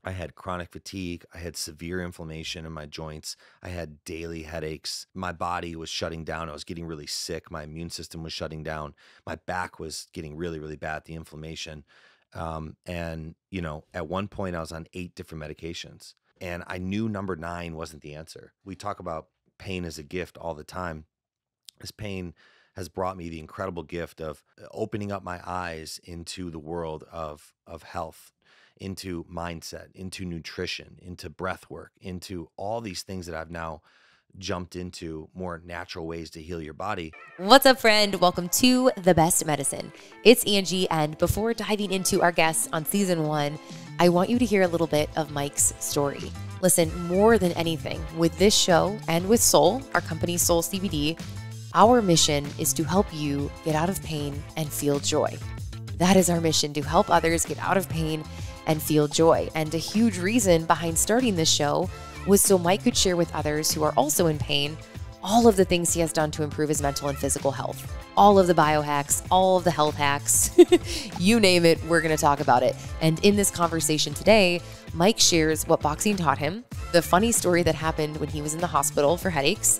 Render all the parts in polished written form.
I had chronic fatigue. I had severe inflammation in my joints. I had daily headaches. My body was shutting down. I was getting really sick. My immune system was shutting down. My back was getting really, really bad, the inflammation. And, at one point I was on 8 different medications, and I knew number 9 wasn't the answer. We talk about pain as a gift all the time. This pain has brought me the incredible gift of opening up my eyes into the world of health, into mindset, into nutrition, into breath work, into all these things that I've now jumped into more natural ways to heal your body. What's up, friend? Welcome to The Best Medicine. It's Angie, and before diving into our guests on season 1, I want you to hear a little bit of Mike's story. Listen, more than anything, with this show and with Soul, our company Soul CBD, our mission is to help you get out of pain and feel joy. That is our mission, to help others get out of pain and feel joy. And a huge reason behind starting this show was so Mike could share with others who are also in pain all of the things he has done to improve his mental and physical health. All of the biohacks, all of the health hacks, you name it, we're going to talk about it. And in this conversation today, Mike shares what boxing taught him, the funny story that happened when he was in the hospital for headaches,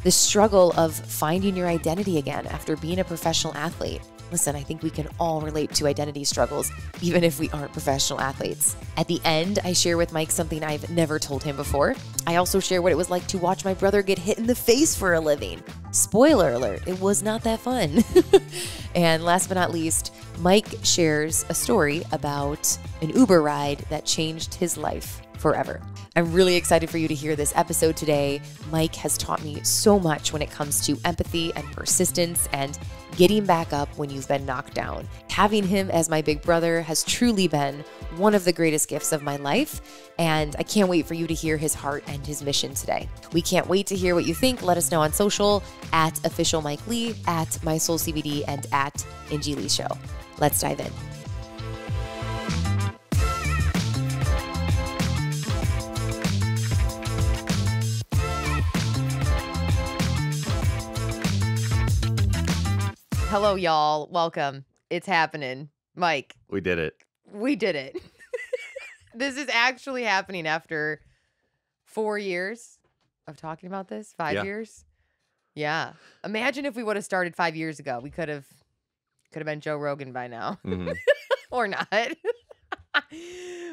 the struggle of finding your identity again after being a professional athlete. Listen, I think we can all relate to identity struggles, even if we aren't professional athletes. At the end, I share with Mike something I've never told him before. I also share what it was like to watch my brother get hit in the face for a living. Spoiler alert, it was not that fun. And last but not least, Mike shares a story about an Uber ride that changed his life forever. I'm really excited for you to hear this episode today. Mike has taught me so much when it comes to empathy and persistence and getting back up when you've been knocked down. Having him as my big brother has truly been one of the greatest gifts of my life, and I can't wait for you to hear his heart and his mission today. We can't wait to hear what you think. Let us know on social at official Mike Lee, at MySoulCBD, and at Angie Lee Show. Let's dive in. Hello, y'all. Welcome. It's happening. Mike, We did it. we did it. This is actually happening after 4 years of talking about this. 5 Yeah. years. Yeah. Imagine if we would have started 5 years ago. We could have been Joe Rogan by now. Mhm. Or not.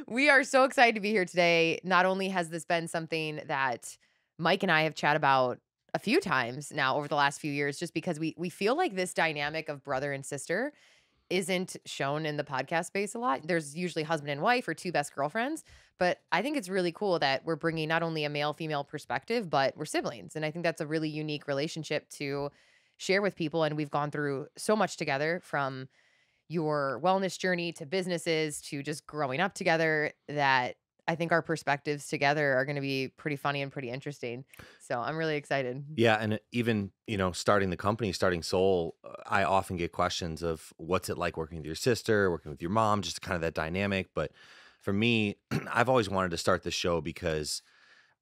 We are so excited to be here today. Not only has this been something that Mike and I have chat about a few times now over the last few years, just because we feel like this dynamic of brother and sister isn't shown in the podcast space a lot. There's usually husband and wife or two best girlfriends, but I think it's really cool that we're bringing not only a male-female perspective, but we're siblings. And I think that's a really unique relationship to share with people. And we've gone through so much together, from your wellness journey to businesses to just growing up together, that I think our perspectives together are going to be pretty funny and pretty interesting. So I'm really excited. Yeah, and even, starting the company, starting Soul, I often get questions of what's it like working with your sister, working with your mom, just kind of that dynamic. But for me, I've always wanted to start this show because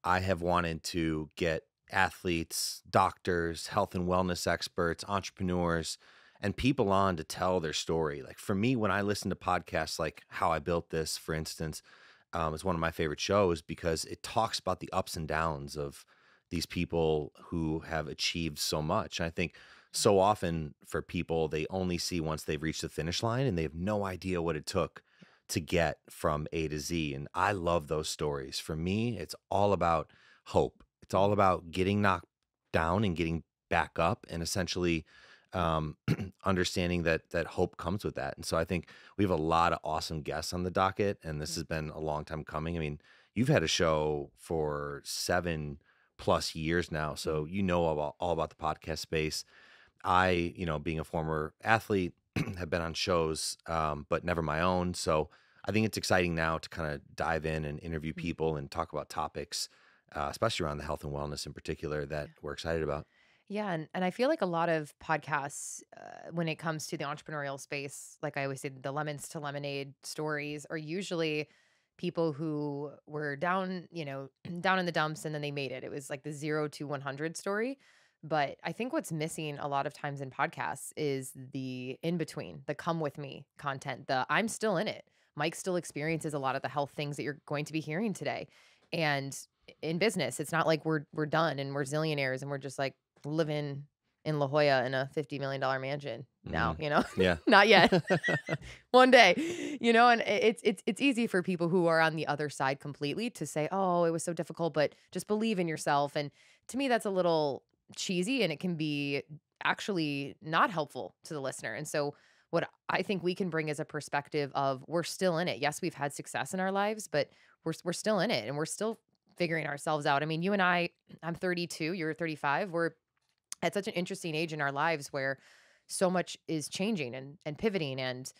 I have wanted to get athletes, doctors, health and wellness experts, entrepreneurs, and people on to tell their story. Like for me, when I listen to podcasts like How I Built This, for instance, is one of my favorite shows because it talks about the ups and downs of these people who have achieved so much. And I think so often for people, they only see once they've reached the finish line and they have no idea what it took to get from A to Z. And I love those stories. For me, it's all about hope. It's all about getting knocked down and getting back up, and essentially understanding that hope comes with that. And so I think we have a lot of awesome guests on the docket, and this has been a long time coming. I mean, you've had a show for 7+ years now, so you know all about the podcast space. I, being a former athlete, have been on shows, but never my own. So I think it's exciting now to kind of dive in and interview people and talk about topics, especially around the health and wellness in particular, that we're excited about. Yeah, and I feel like a lot of podcasts, when it comes to the entrepreneurial space, like I always say, the lemons to lemonade stories are usually people who were down, down in the dumps, and then they made it. It was like the 0 to 100 story. But I think what's missing a lot of times in podcasts is the in between, the come with me content, the I'm still in it. Mike still experiences a lot of the health things that you're going to be hearing today. And in business, it's not like we're done and we're zillionaires and we're just like living in La Jolla in a $50 million mansion now, Mhm. you know? Yeah. Not yet. One day, you know, and it's easy for people who are on the other side completely to say, "Oh, it was so difficult," but just believe in yourself. And to me, that's a little cheesy and it can be actually not helpful to the listener. And so what I think we can bring is a perspective of we're still in it. Yes, we've had success in our lives, but we're still in it and we're still figuring ourselves out. I mean, you and I'm 32, you're 35. We're at such an interesting age in our lives where so much is changing and pivoting, and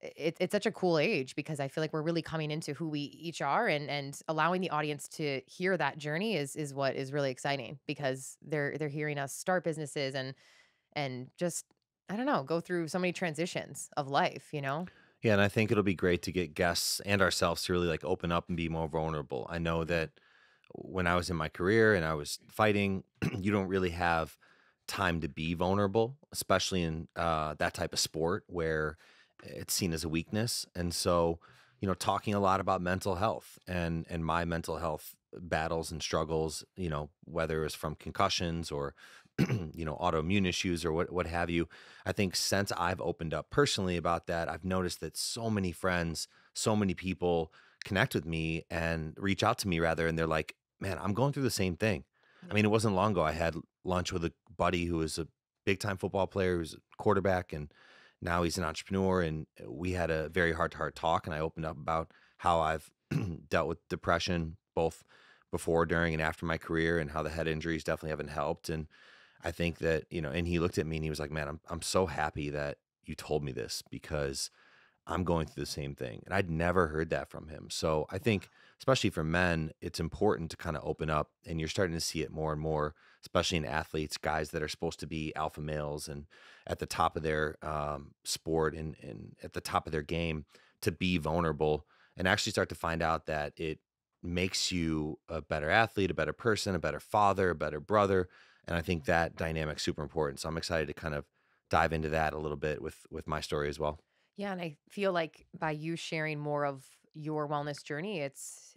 it's such a cool age because I feel like we're really coming into who we each are, and allowing the audience to hear that journey is what is really exciting because they're hearing us start businesses and just, I don't know, go through so many transitions of life, you know? Yeah, and I think it'll be great to get guests and ourselves to really like open up and be more vulnerable. I know that when I was in my career and I was fighting, you don't really have time to be vulnerable, especially in that type of sport where it's seen as a weakness. And so, talking a lot about mental health and my mental health battles and struggles, whether it's from concussions or autoimmune issues or what have you. I think since I've opened up personally about that, I've noticed that so many friends, so many people connect with me and reach out to me rather, and they're like, "Man, I'm going through the same thing." I Yeah. mean, it wasn't long ago I had lunch with a buddy who was a big time football player, who's a quarterback, and now he's an entrepreneur. And we had a very heart to heart talk, and I opened up about how I've dealt with depression both before, during, and after my career, and how the head injuries definitely haven't helped. And I think that, and he looked at me and he was like, "Man, I'm so happy that you told me this because I'm going through the same thing." And I'd never heard that from him. So I think, especially for men, it's important to kind of open up, and you're starting to see it more and more, especially in athletes, guys that are supposed to be alpha males and at the top of their sport and at the top of their game, to be vulnerable and actually start to find out that it makes you a better athlete, a better person, a better father, a better brother. And I think that dynamic's super important. So I'm excited to kind of dive into that a little bit with my story as well. Yeah, and I feel like by you sharing more of your wellness journey, it's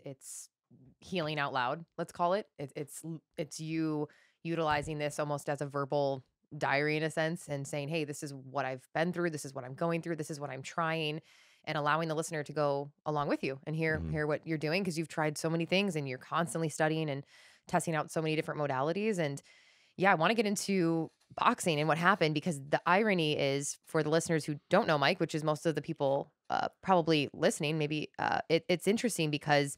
healing out loud, let's call it. It's you utilizing this almost as a verbal diary in a sense and saying, "Hey, this is what I've been through, this is what I'm going through, this is what I'm trying," and allowing the listener to go along with you and Mhm. hear what you're doing because you've tried so many things and you're constantly studying and testing out so many different modalities. And yeah, I want to get into boxing and what happened because the irony is for the listeners who don't know Mike, which is most of the people probably listening, maybe it's interesting because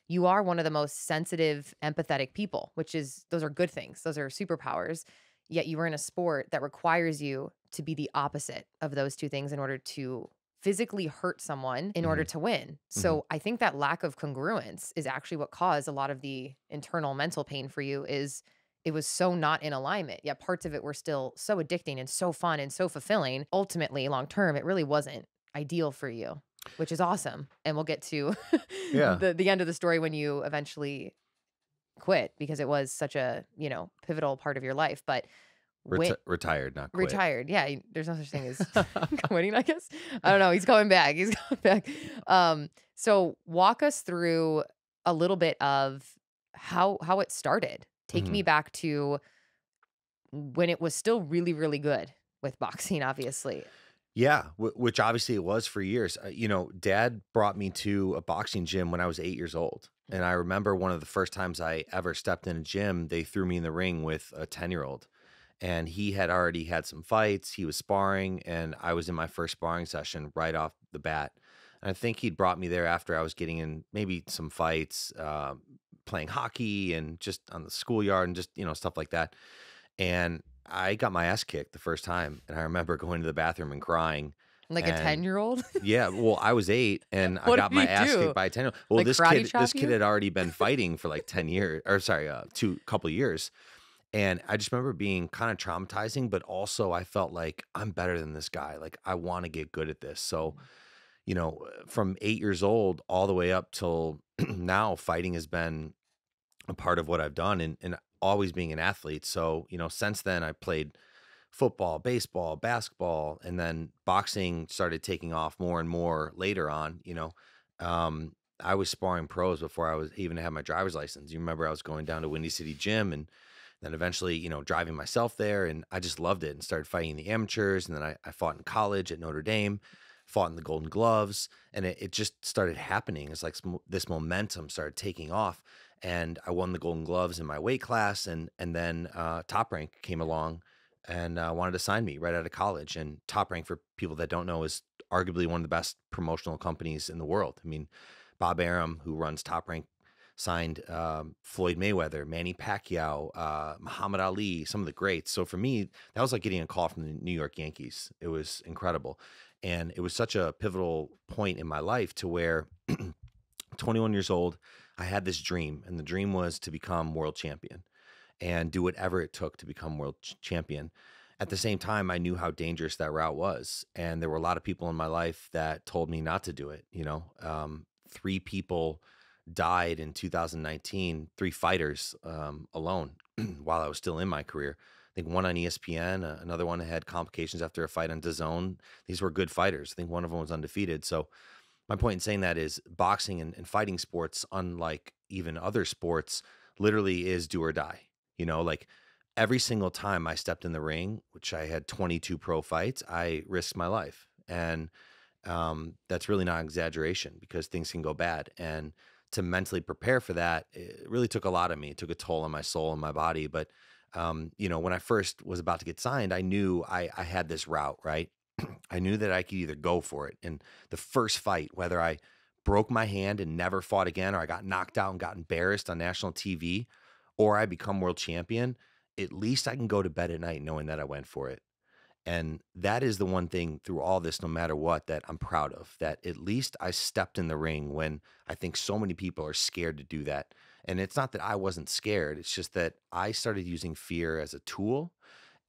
you are one of the most sensitive, empathetic people, which is those are good things. Those are superpowers. Yet you are in a sport that requires you to be the opposite of those two things in order to physically hurt someone in order Mhm. to win. Mhm. So I think that lack of congruence is actually what caused a lot of the internal mental pain for you is it was so not in alignment. Yet parts of it were still so addicting and so fun and so fulfilling. Ultimately, long term, it really wasn't ideal for you, which is awesome. And we'll get to Yeah. the end of the story when you eventually quit because it was such a, pivotal part of your life. But when Retired, not quit. retired, yeah, there's no such thing as quitting, I guess. I don't know. He's coming back. He's coming back. So walk us through a little bit of how it started. Take me Mhm. back to when it was still really, really good with boxing, obviously. Yeah, which obviously it was for years. Dad brought me to a boxing gym when I was 8 years old. And I remember one of the first times I ever stepped in a gym, they threw me in the ring with a 10-year-old. And he had already had some fights. He was sparring, and I was in my first sparring session right off the bat. And I think he'd brought me there after I was getting in maybe some fights, playing hockey and just on the schoolyard and just, stuff like that. And I got my ass kicked the first time. And I remember going to the bathroom and crying. Like a And 10-year-old? yeah, well, I was 8 and I What got did my he ass do? kicked by a 10. Well, Like this karate kid chop this kid you? had already been fighting for like 10 years, or sorry, two couple years. And I just remember being kind of traumatizing, but also I felt like I'm better than this guy. Like I want to get good at this. So, from 8 years old all the way up till now, fighting has been a part of what I've done, and always being an athlete. So, since then I played football, baseball, basketball, and then boxing started taking off more and more later on. I was sparring pros before I was even had my driver's license. You remember I was going down to Windy City Gym and then eventually, driving myself there, and I just loved it and started fighting the amateurs. And then I fought in college at Notre Dame, fought in the Golden Gloves, and it just started happening. It's like this momentum started taking off, and I won the Golden Gloves in my weight class, and then Top Rank came along and wanted to sign me right out of college. And Top Rank, for people that don't know, is arguably one of the best promotional companies in the world. I mean, Bob Arum, who runs Top Rank, signed Floyd Mayweather, Manny Pacquiao, Muhammad Ali, some of the greats. So for me, that was like getting a call from the New York Yankees. It was incredible. And it was such a pivotal point in my life to where 21 years old, I had this dream, and the dream was to become world champion and do whatever it took to become world champion. At the same time, I knew how dangerous that route was. And there were a lot of people in my life that told me not to do it. 3 people died in 2019, 3 fighters alone while I was still in my career. I think one on ESPN, another one had complications after a fight on DAZN. These were good fighters. I think one of them was undefeated. So my point in saying that is boxing and fighting sports, unlike even other sports, literally is do or die. Like every single time I stepped in the ring, which I had 22 pro fights, I risked my life. And that's really not exaggeration because things can go bad. And to mentally prepare for that, it really took a lot of me. It took a toll on my soul and my body. But, when I first was about to get signed, I knew I had this route, right? I knew that I could either go for it. And the first fight, whether I broke my hand and never fought again, or I got knocked out and got embarrassed on national TV, or I become world champion, at least I can go to bed at night knowing that I went for it. And that is the one thing through all this, no matter what, that I'm proud of, that at least I stepped in the ring when I think so many people are scared to do that. And it's not that I wasn't scared. It's just that I started using fear as a tool.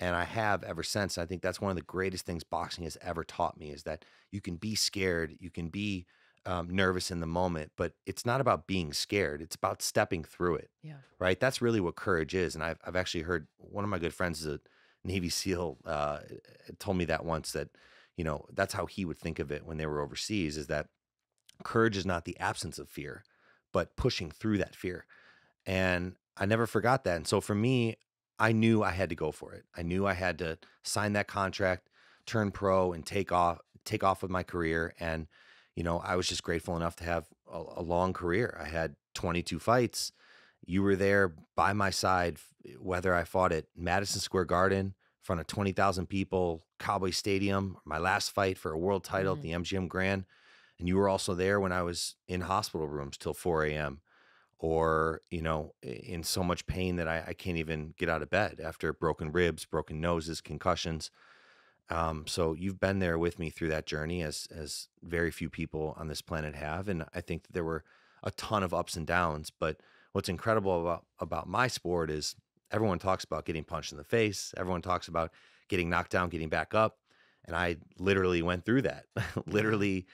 And I have ever since. I think that's one of the greatest things boxing has ever taught me is that you can be scared, you can be nervous in the moment, but it's not about being scared. It's about stepping through it, Yeah. right? That's really what courage is. And I've actually heard one of my good friends is a Navy SEAL told me that once that, that's how he would think of it when they were overseas is that courage is not the absence of fear, but pushing through that fear. And I never forgot that. And so for me, I knew I had to go for it. I knew I had to sign that contract, turn pro and take off with my career. And, I was just grateful enough to have a long career. I had 22 fights. You were there by my side, whether I fought at Madison Square Garden in front of 20,000 people, Cowboy Stadium, my last fight for a world title at the MGM Grand. And you were also there when I was in hospital rooms till 4 a.m. or, in so much pain that I can't even get out of bed after broken ribs, broken noses, concussions. So you've been there with me through that journey as very few people on this planet have. And I think that there were a ton of ups and downs, but what's incredible about my sport is everyone talks about getting punched in the face. Everyone talks about getting knocked down, getting back up. And I literally went through that, literally,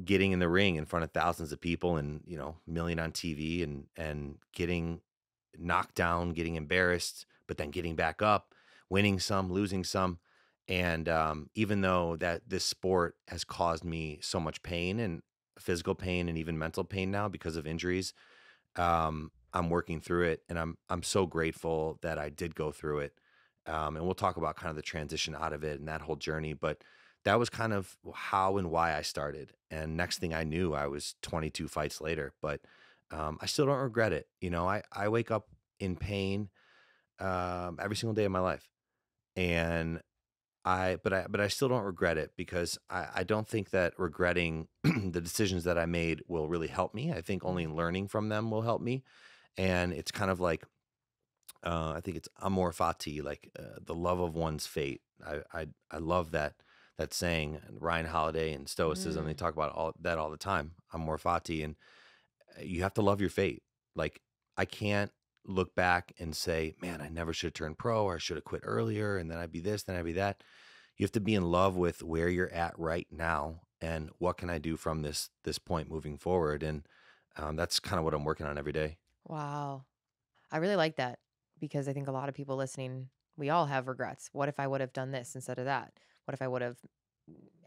getting in the ring in front of thousands of people and, million on TV and getting knocked down, getting embarrassed, but then getting back up, winning some, losing some. And even though that this sport has caused me so much pain and physical pain and even mental pain now because of injuries, I'm working through it, and I'm so grateful that I did go through it. And we'll talk about kind of the transition out of it and that whole journey. But that was kind of how and why I started. And next thing I knew, I was 22 fights later. But I still don't regret it. I wake up in pain every single day of my life, and but I still don't regret it because I don't think that regretting the decisions that I made will really help me. I think only learning from them will help me. And it's kind of like, I think it's amor fati, like the love of one's fate. I love that saying. And Ryan Holiday and Stoicism, they Mm. talk about all the time. Amor fati, and you have to love your fate. Like I can't look back and say, man, I never should have turned pro, or I should have quit earlier, and then I'd be this, then I'd be that. You have to be in love with where you're at right now, and what can I do from this point moving forward. And that's kind of what I'm working on every day. Wow. I really like that because I think a lot of people listening We all have regrets. What if I would have done this instead of that? What if I would have,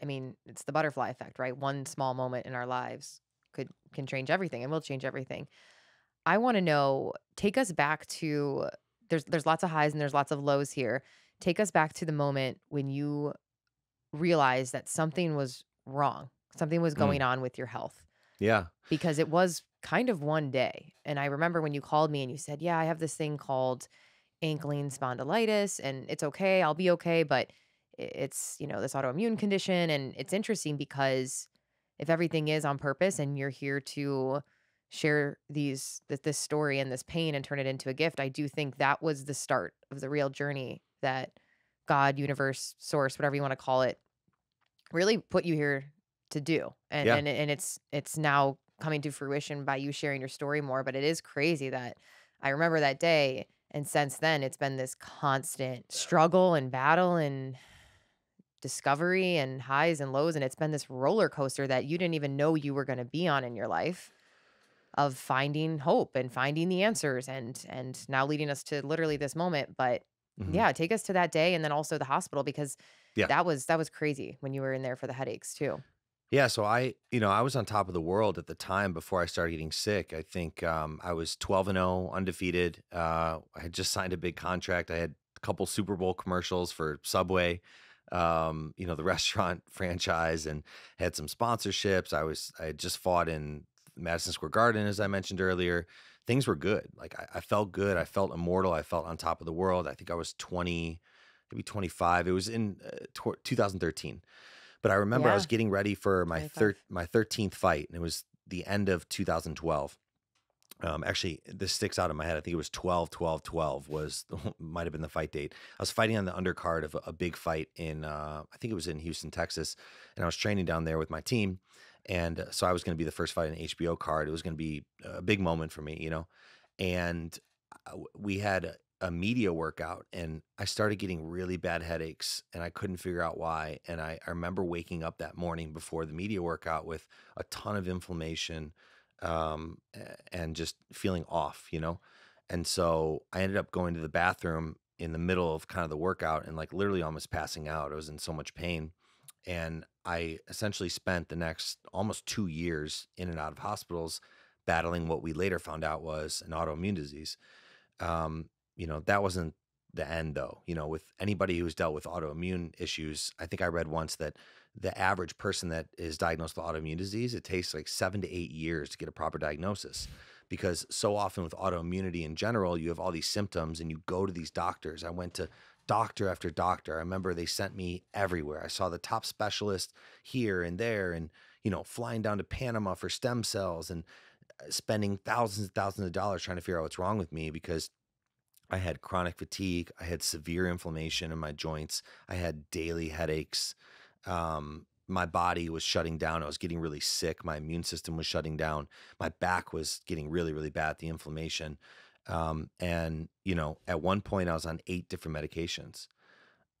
I mean, it's the butterfly effect, right? One small moment in our lives can change everything and will change everything. I want to know, take us back to, there's lots of highs and there's lots of lows here. Take us back to the moment when you realized that something was wrong. Something was Mm, going on with your health, yeah. because it was kind of one day. And I remember when you called me and you said, "Yeah, I have this thing called ankylosing spondylitis and it's okay. I'll be okay, but it's, this autoimmune condition." And it's interesting because if everything is on purpose and you're here to share this story and this pain and turn it into a gift, I do think that was the start of the real journey that God, universe, source, whatever you want to call it, really put you here to do. And Yeah. it's now coming to fruition by you sharing your story more. But it is crazy that I remember that day, and since then it's been this constant struggle and battle and discovery and highs and lows, and it's been this roller coaster that you didn't even know you were going to be on in your life, of finding hope and finding the answers, and now leading us to literally this moment. But Mhm. yeah, take us to that day and then also the hospital, because Yeah. that was crazy when you were in there for the headaches too. Yeah, so I was on top of the world at the time before I started getting sick. I think I was 12-0, undefeated. I had just signed a big contract. I had a couple Super Bowl commercials for Subway, the restaurant franchise, and had some sponsorships. I had just fought in Madison Square Garden, as I mentioned earlier. Things were good. Like I felt good. I felt immortal. I felt on top of the world. I think I was 20, maybe 25. It was in 2013. But I remember I was Yeah, getting ready for my 25. my 13th fight, and it was the end of 2012. Actually, this sticks out in my head. I think it was 12-12-12 was might have been the fight date. I was fighting on the undercard of a big fight in I think it was in Houston, Texas, and I was training down there with my team. And so I was going to be the first fight in the HBO card. It was going to be a big moment for me. And we had a media workout, and I started getting really bad headaches, and I couldn't figure out why. And I remember waking up that morning before the media workout with a ton of inflammation, and just feeling off. And so I ended up going to the bathroom in the middle of kind of the workout and like literally almost passing out. I was in so much pain. And I essentially spent the next almost 2 years in and out of hospitals battling what we later found out was an autoimmune disease. That wasn't the end though. With anybody who's dealt with autoimmune issues, I think I read once that the average person that is diagnosed with autoimmune disease, it takes like 7 to 8 years to get a proper diagnosis. Because so often with autoimmunity in general, you have all these symptoms and you go to these doctors. I went to doctor after doctor. I remember they sent me everywhere. I saw the top specialist here and there, and flying down to Panama for stem cells, and spending thousands and thousands of dollars trying to figure out what's wrong with me, because I had chronic fatigue. I had severe inflammation in my joints. I had daily headaches. My body was shutting down. I was getting really sick. My immune system was shutting down. My back was getting really, really bad, the inflammation. And at one point I was on 8 different medications.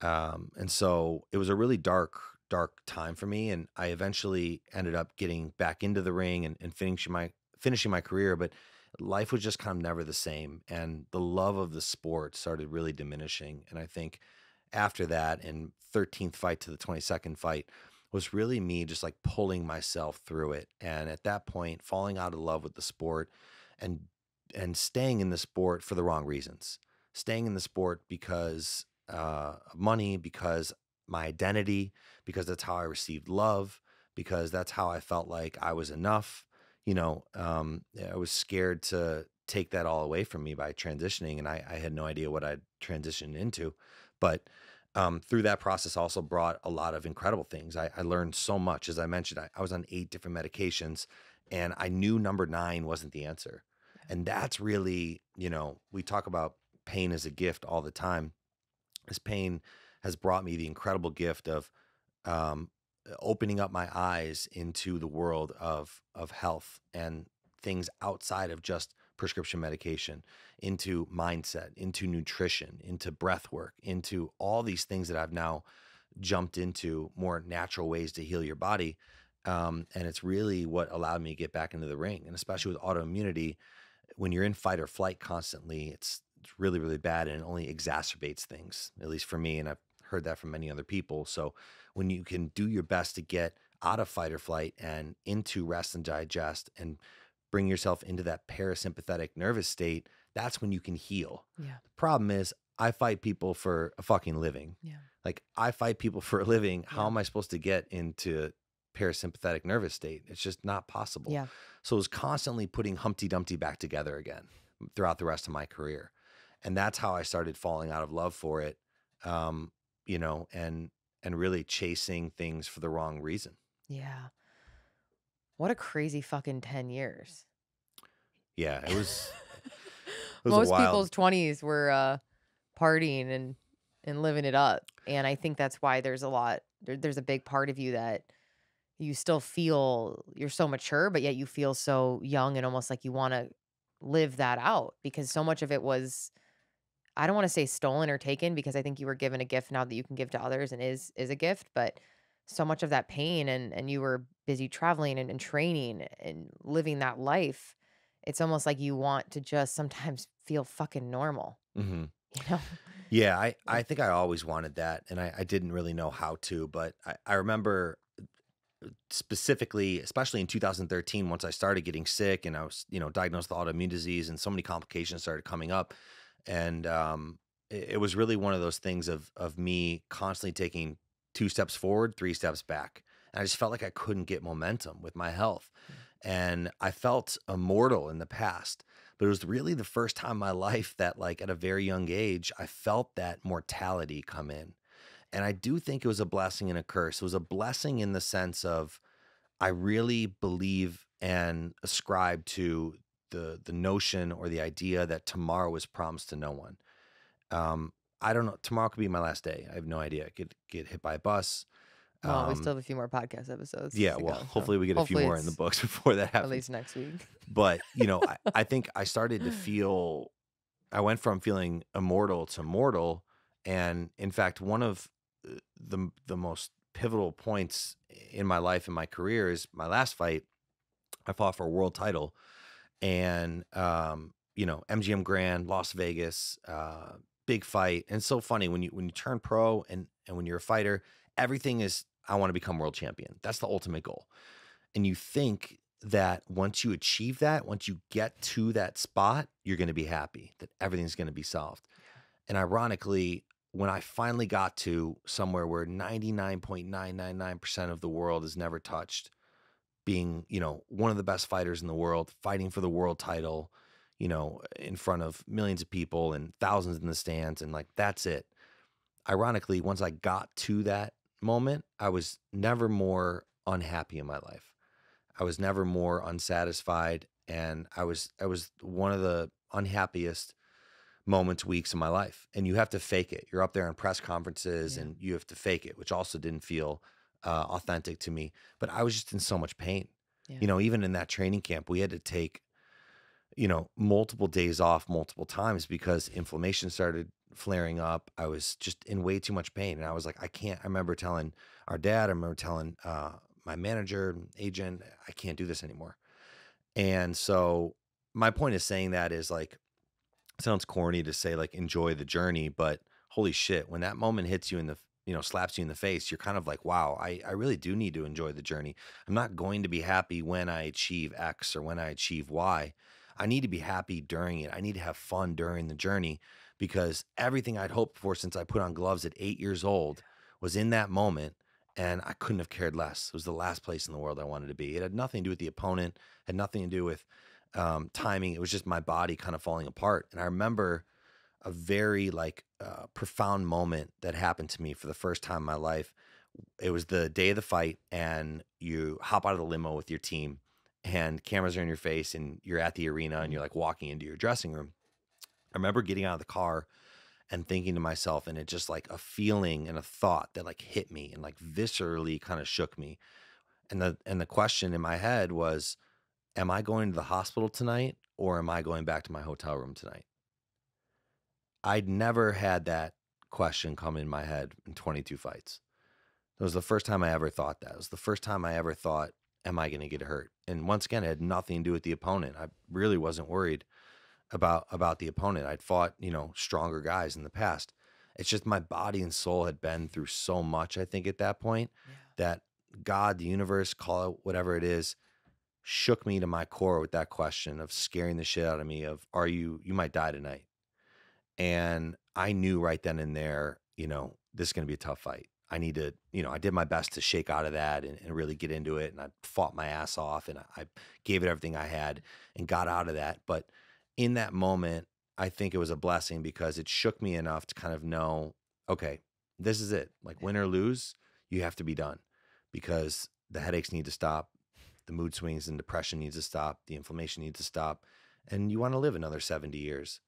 And so it was a really dark, dark time for me. And I eventually ended up getting back into the ring and finishing my career, but life was just kind of never the same. And the love of the sport started really diminishing. And I think after that, and 13th fight to the 22nd fight, was really me just like pulling myself through it. And at that point, falling out of love with the sport, and staying in the sport for the wrong reasons. Staying in the sport because of money, because my identity, because that's how I received love, because that's how I felt like I was enough. I was scared to take that all away from me by transitioning, and I had no idea what I'd transitioned into. But through that process also brought a lot of incredible things. I learned so much. As I mentioned, I was on 8 different medications, and I knew number 9 wasn't the answer. And that's really, we talk about pain as a gift all the time. This pain has brought me the incredible gift of um, opening up my eyes into the world of health and things outside of just prescription medication, into mindset, into nutrition, into breath work, into all these things that I've now jumped into, more natural ways to heal your body. And it's really what allowed me to get back into the ring. And especially with autoimmunity, when you're in fight or flight constantly, it's really, really bad, and it only exacerbates things, at least for me. And I've heard that from many other people. So when you can do your best to get out of fight or flight and into rest and digest and bring yourself into that parasympathetic nervous state, that's when you can heal. Yeah. The problem is I fight people for a fucking living. Yeah. Like I fight people for a living. How Yeah. am I supposed to get into parasympathetic nervous state? It's just not possible. Yeah. So it was constantly putting Humpty Dumpty back together again throughout the rest of my career. And that's how I started falling out of love for it, you know, and really chasing things for the wrong reason. Yeah. What a crazy fucking 10 years. Yeah, it was a Most wild. people's 20s were partying and living it up. And I think that's why there's there's a big part of you that you still feel you're so mature, but yet you feel so young and almost like you want to live that out, because so much of it was, I don't want to say stolen or taken, because I think you were given a gift now that you can give to others and is a gift, but so much of that pain and you were busy traveling and training and living that life. It's almost like you want to just sometimes feel fucking normal, hmm you know? Yeah, I think I always wanted that, and I didn't really know how to, but I remember specifically, especially in 2013, once I started getting sick and I was, you know, diagnosed with autoimmune disease and so many complications started coming up. And it was really one of those things of me constantly taking 2 steps forward, 3 steps back. And I just felt like I couldn't get momentum with my health. And I felt immortal in the past, but it was really the first time in my life that, like, at a very young age, I felt that mortality come in. And I do think it was a blessing and a curse. It was a blessing in the sense of I really believe and ascribe to the notion or the idea that tomorrow is promised to no one. I don't know. Tomorrow could be my last day. I have no idea. I could get hit by a bus. Well, we still have a few more podcast episodes. Yeah, to well, go, so hopefully we get a few hopefully more in the it's books before that at happens. least next week. But, you know, I think I started to feel, I went from feeling immortal to mortal. And in fact, one of the most pivotal points in my life and my career is my last fight. I fought for a world title, and you know, MGM Grand, Las Vegas, big fight. And it's so funny when you turn pro and when you're a fighter, everything is, I want to become world champion. That's the ultimate goal. And you think that once you achieve that, once you get to that spot, you're going to be happy, that everything's going to be solved. And ironically, when I finally got to somewhere where 99.999% of the world is never touched, being, you know, one of the best fighters in the world, fighting for the world title, you know, in front of millions of people and thousands in the stands, and like, that's it. Ironically, once I got to that moment, I was never more unhappy in my life. I was never more unsatisfied, and I was one of the unhappiest moments, weeks in my life. And you have to fake it. You're up there in press conferences and you have to fake it, which also didn't feel authentic to me. But I was just in so much pain. Yeah. You know, even in that training camp, we had to take, you know, multiple days off multiple times because inflammation started flaring up. I was just in way too much pain. And I was like, I can't. I remember telling our dad, I remember telling my manager, agent, I can't do this anymore. And so my point of saying that is, like, it sounds corny to say, like, enjoy the journey, but holy shit, when that moment hits you in the, you know, slaps you in the face, you're kind of like, wow, I really do need to enjoy the journey. I'm not going to be happy when I achieve X or when I achieve Y. I need to be happy during it. I need to have fun during the journey, because everything I'd hoped for since I put on gloves at 8 years old was in that moment, and I couldn't have cared less. It was the last place in the world I wanted to be. It had nothing to do with the opponent, had nothing to do with timing. It was just my body kind of falling apart. And I remember a very profound moment that happened to me for the first time in my life. It was the day of the fight, and you hop out of the limo with your team, and cameras are in your face, and you're at the arena, and you're like walking into your dressing room. I remember getting out of the car and thinking to myself, and it just like a feeling and a thought that like hit me and like viscerally kind of shook me. And the question in my head was, am I going to the hospital tonight, or am I going back to my hotel room tonight? I'd never had that question come in my head in 22 fights. It was the first time I ever thought that. It was the first time I ever thought, am I going to get hurt? And once again, it had nothing to do with the opponent. I really wasn't worried. about the opponent. I'd fought, stronger guys in the past. It's just my body and soul had been through so much, I think, at that point, Yeah. that God, the universe, call it whatever it is, shook me to my core with that question of scaring the shit out of me of, you might die tonight. And I knew right then and there, this is going to be a tough fight. I need to, I did my best to shake out of that and really get into it. And I fought my ass off and I gave it everything I had and got out of that. But in that moment, I think it was a blessing because it shook me enough to kind of know, okay, this is it. Like win or lose, you have to be done because the headaches need to stop. The mood swings and depression needs to stop. The inflammation needs to stop. And you want to live another 70 years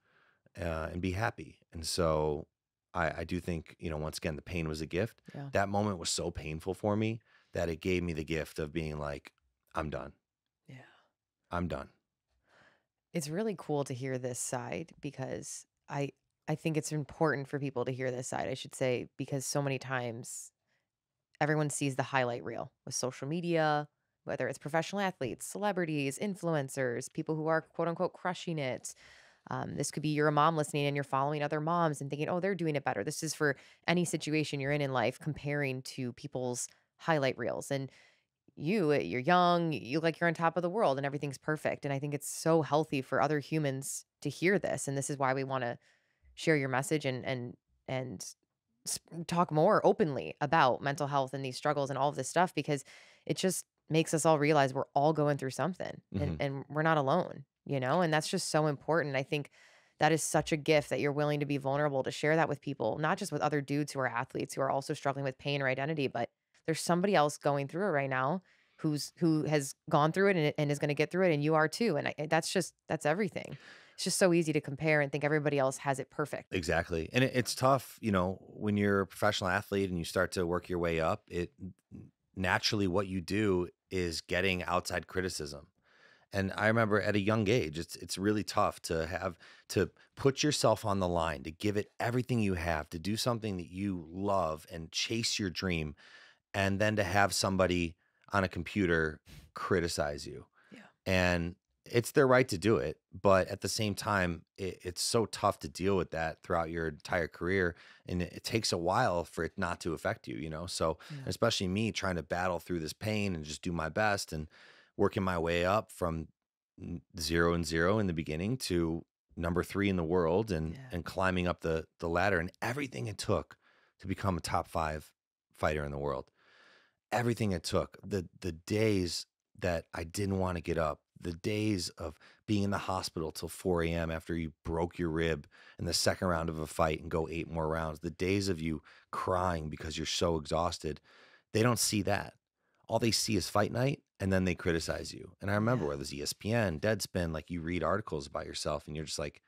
and be happy. And so I do think, once again, the pain was a gift. Yeah. That moment was so painful for me that it gave me the gift of being like, I'm done. Yeah. I'm done. It's really cool to hear this side because I think it's important for people to hear this side, I should say, because so many times everyone sees the highlight reel with social media, whether it's professional athletes, celebrities, influencers, people who are quote unquote crushing it. This could be you're a mom listening and you're following other moms and thinking, oh, they're doing it better. This is for any situation you're in life, comparing to people's highlight reels. And you're young, you look like you're on top of the world and everything's perfect. And I think it's so healthy for other humans to hear this. And this is why we want to share your message and talk more openly about mental health and these struggles and all of this stuff because it just makes us all realize we're all going through something and we're not alone, and that's just so important. I think that is such a gift that you're willing to be vulnerable to share that with people, not just with other dudes who are athletes who are also struggling with pain or identity, but there's somebody else going through it right now who has gone through it and is going to get through it, and you are too. And that's everything. It's just so easy to compare and think everybody else has it perfect. Exactly. And it's tough, when you're a professional athlete and you start to work your way up, it naturally what you do is getting outside criticism. And I remember at a young age, it's really tough to have to put yourself on the line, to give it everything you have, to do something that you love and chase your dream, and then to have somebody on a computer criticize you. Yeah. And it's their right to do it, but at the same time, it's so tough to deal with that throughout your entire career, and it takes a while for it not to affect you, So, Yeah. especially me trying to battle through this pain and just do my best and working my way up from 0-0 in the beginning to number 3 in the world and climbing up the ladder and everything it took to become a top 5 fighter in the world. Everything it took, the days that I didn't want to get up, the days of being in the hospital till 4 a.m. after you broke your rib in the second round of a fight and go 8 more rounds, the days of you crying because you're so exhausted, they don't see that. All they see is fight night, and then they criticize you. And I remember whether it's ESPN, Deadspin, like you read articles about yourself and you're just like,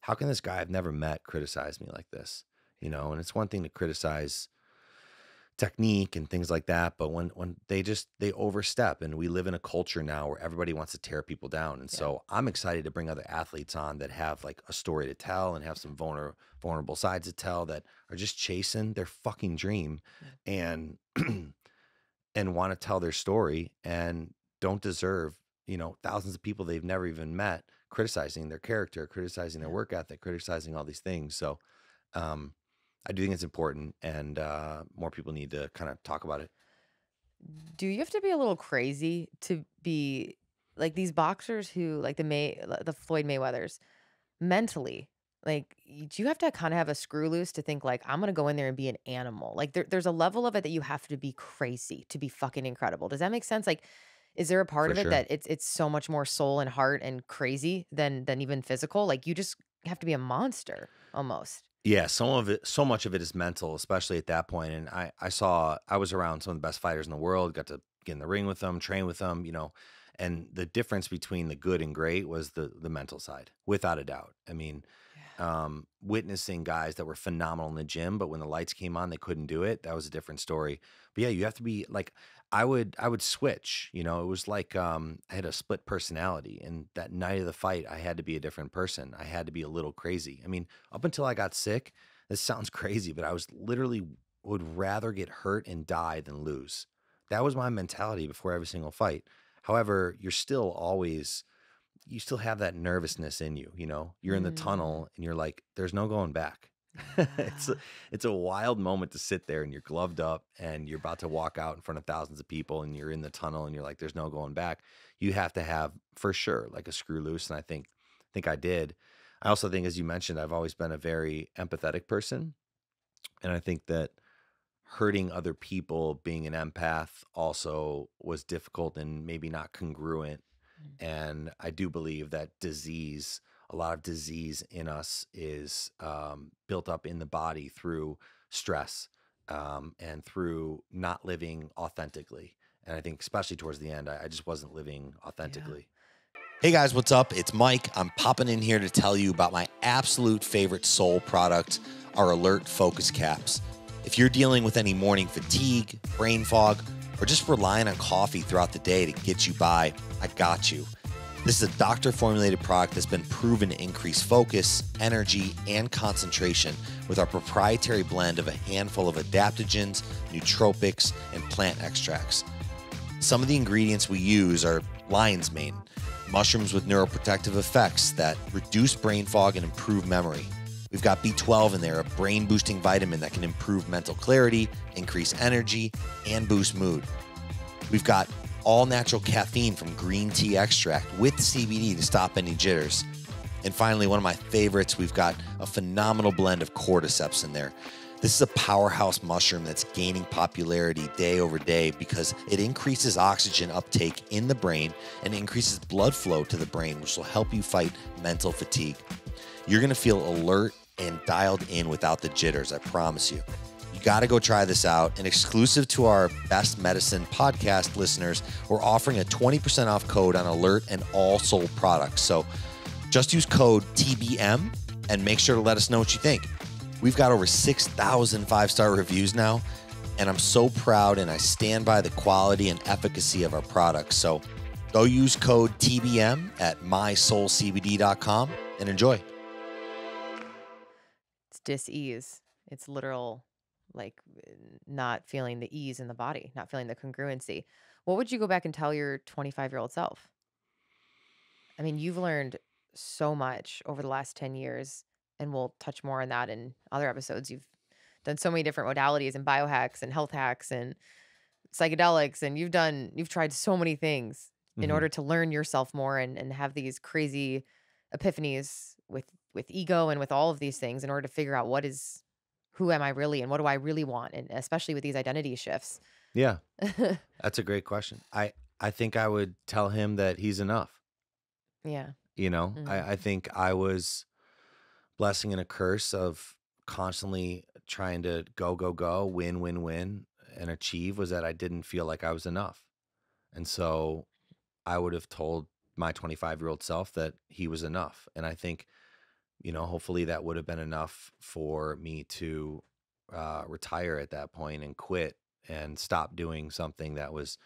how can this guy I've never met criticize me like this? And it's one thing to criticize technique and things like that, but when they overstep, and we live in a culture now where everybody wants to tear people down. And so I'm excited to bring other athletes on that have like a story to tell and have some vulnerable sides to tell, that are just chasing their fucking dream and and want to tell their story and don't deserve, thousands of people they've never even met criticizing their character, criticizing their work ethic, criticizing all these things. So I do think it's important, and more people need to kind of talk about it. Do you have to be a little crazy to be like these boxers who like the Floyd Mayweathers mentally? Like, do you have to kind of have a screw loose to think like I'm gonna go in there and be an animal? Like there's a level of it that you have to be crazy to be fucking incredible. Does that make sense? Like, is there a part For of it sure. that it's so much more soul and heart and crazy than even physical? Like you just have to be a monster almost. Yeah, so much of it is mental, especially at that point. And I was around some of the best fighters in the world, got to get in the ring with them, train with them, and the difference between the good and great was the mental side, without a doubt. I mean, witnessing guys that were phenomenal in the gym, but when the lights came on, they couldn't do it. That was a different story. But yeah, you have to be like, I would switch, it was like, I had a split personality, and that night of the fight, I had to be a different person. I had to be a little crazy. I mean, up until I got sick, this sounds crazy, but I was literally would rather get hurt and die than lose. That was my mentality before every single fight. However, you're still always you still have that nervousness in you, you know? You're in the Mm, tunnel and you're like, there's no going back. It's yeah. it's a wild moment to sit there and you're gloved up and you're about to walk out in front of thousands of people and you're in the tunnel and you're like, there's no going back. You have to have for sure like a screw loose. And I think I did. I also think, as you mentioned, I've always been a very empathetic person. And I think that hurting other people, being an empath, also was difficult and maybe not congruent. Mm. And I do believe that a lot of disease in us is built up in the body through stress and through not living authentically. And I think, especially towards the end, I just wasn't living Yeah. authentically. Hey guys, what's up? It's Mike. I'm popping in here to tell you about my absolute favorite Soul product, our Alert Focus Caps. If you're dealing with any morning fatigue, brain fog, or just relying on coffee throughout the day to get you by, I got you. This is a doctor-formulated product that's been proven to increase focus, energy, and concentration with our proprietary blend of a handful of adaptogens, nootropics, and plant extracts. Some of the ingredients we use are lion's mane, mushrooms with neuroprotective effects that reduce brain fog and improve memory. We've got B12 in there, a brain boosting vitamin that can improve mental clarity, increase energy, and boost mood. We've got all natural caffeine from green tea extract with CBD to stop any jitters. And finally, one of my favorites, we've got a phenomenal blend of cordyceps in there. This is a powerhouse mushroom that's gaining popularity day over day because it increases oxygen uptake in the brain and increases blood flow to the brain, which will help you fight mental fatigue. You're going to feel alert and dialed in without the jitters, I promise you. You got to go try this out. And exclusive to our Best Medicine podcast listeners, we're offering a 20% off code on Alert and all Soul products. So just use code TBM and make sure to let us know what you think. We've got over 6,000 five-star reviews now, and I'm so proud and I stand by the quality and efficacy of our products. So go use code TBM at mysoulcbd.com and enjoy. It's dis-ease. It's literal, like not feeling the ease in the body, not feeling the congruency. What would you go back and tell your 25-year-old self? I mean, you've learned so much over the last 10 years, and we'll touch more on that in other episodes. You've done so many different modalities and biohacks and health hacks and psychedelics, and you've tried so many things in Hmm. order to learn yourself more and have these crazy epiphanies with ego and with all of these things in order to figure out who am I really and what do I really want, and especially with these identity shifts. Yeah, that's a great question. I think I would tell him that he's enough. Yeah. You know, Mm. I think I was blessing and a curse of constantly trying to go, win, win, win, and achieve was that I didn't feel like I was enough. And so I would have told my 25-year-old self that he was enough. And I think, hopefully that would have been enough for me to retire at that point and quit and stop doing something that was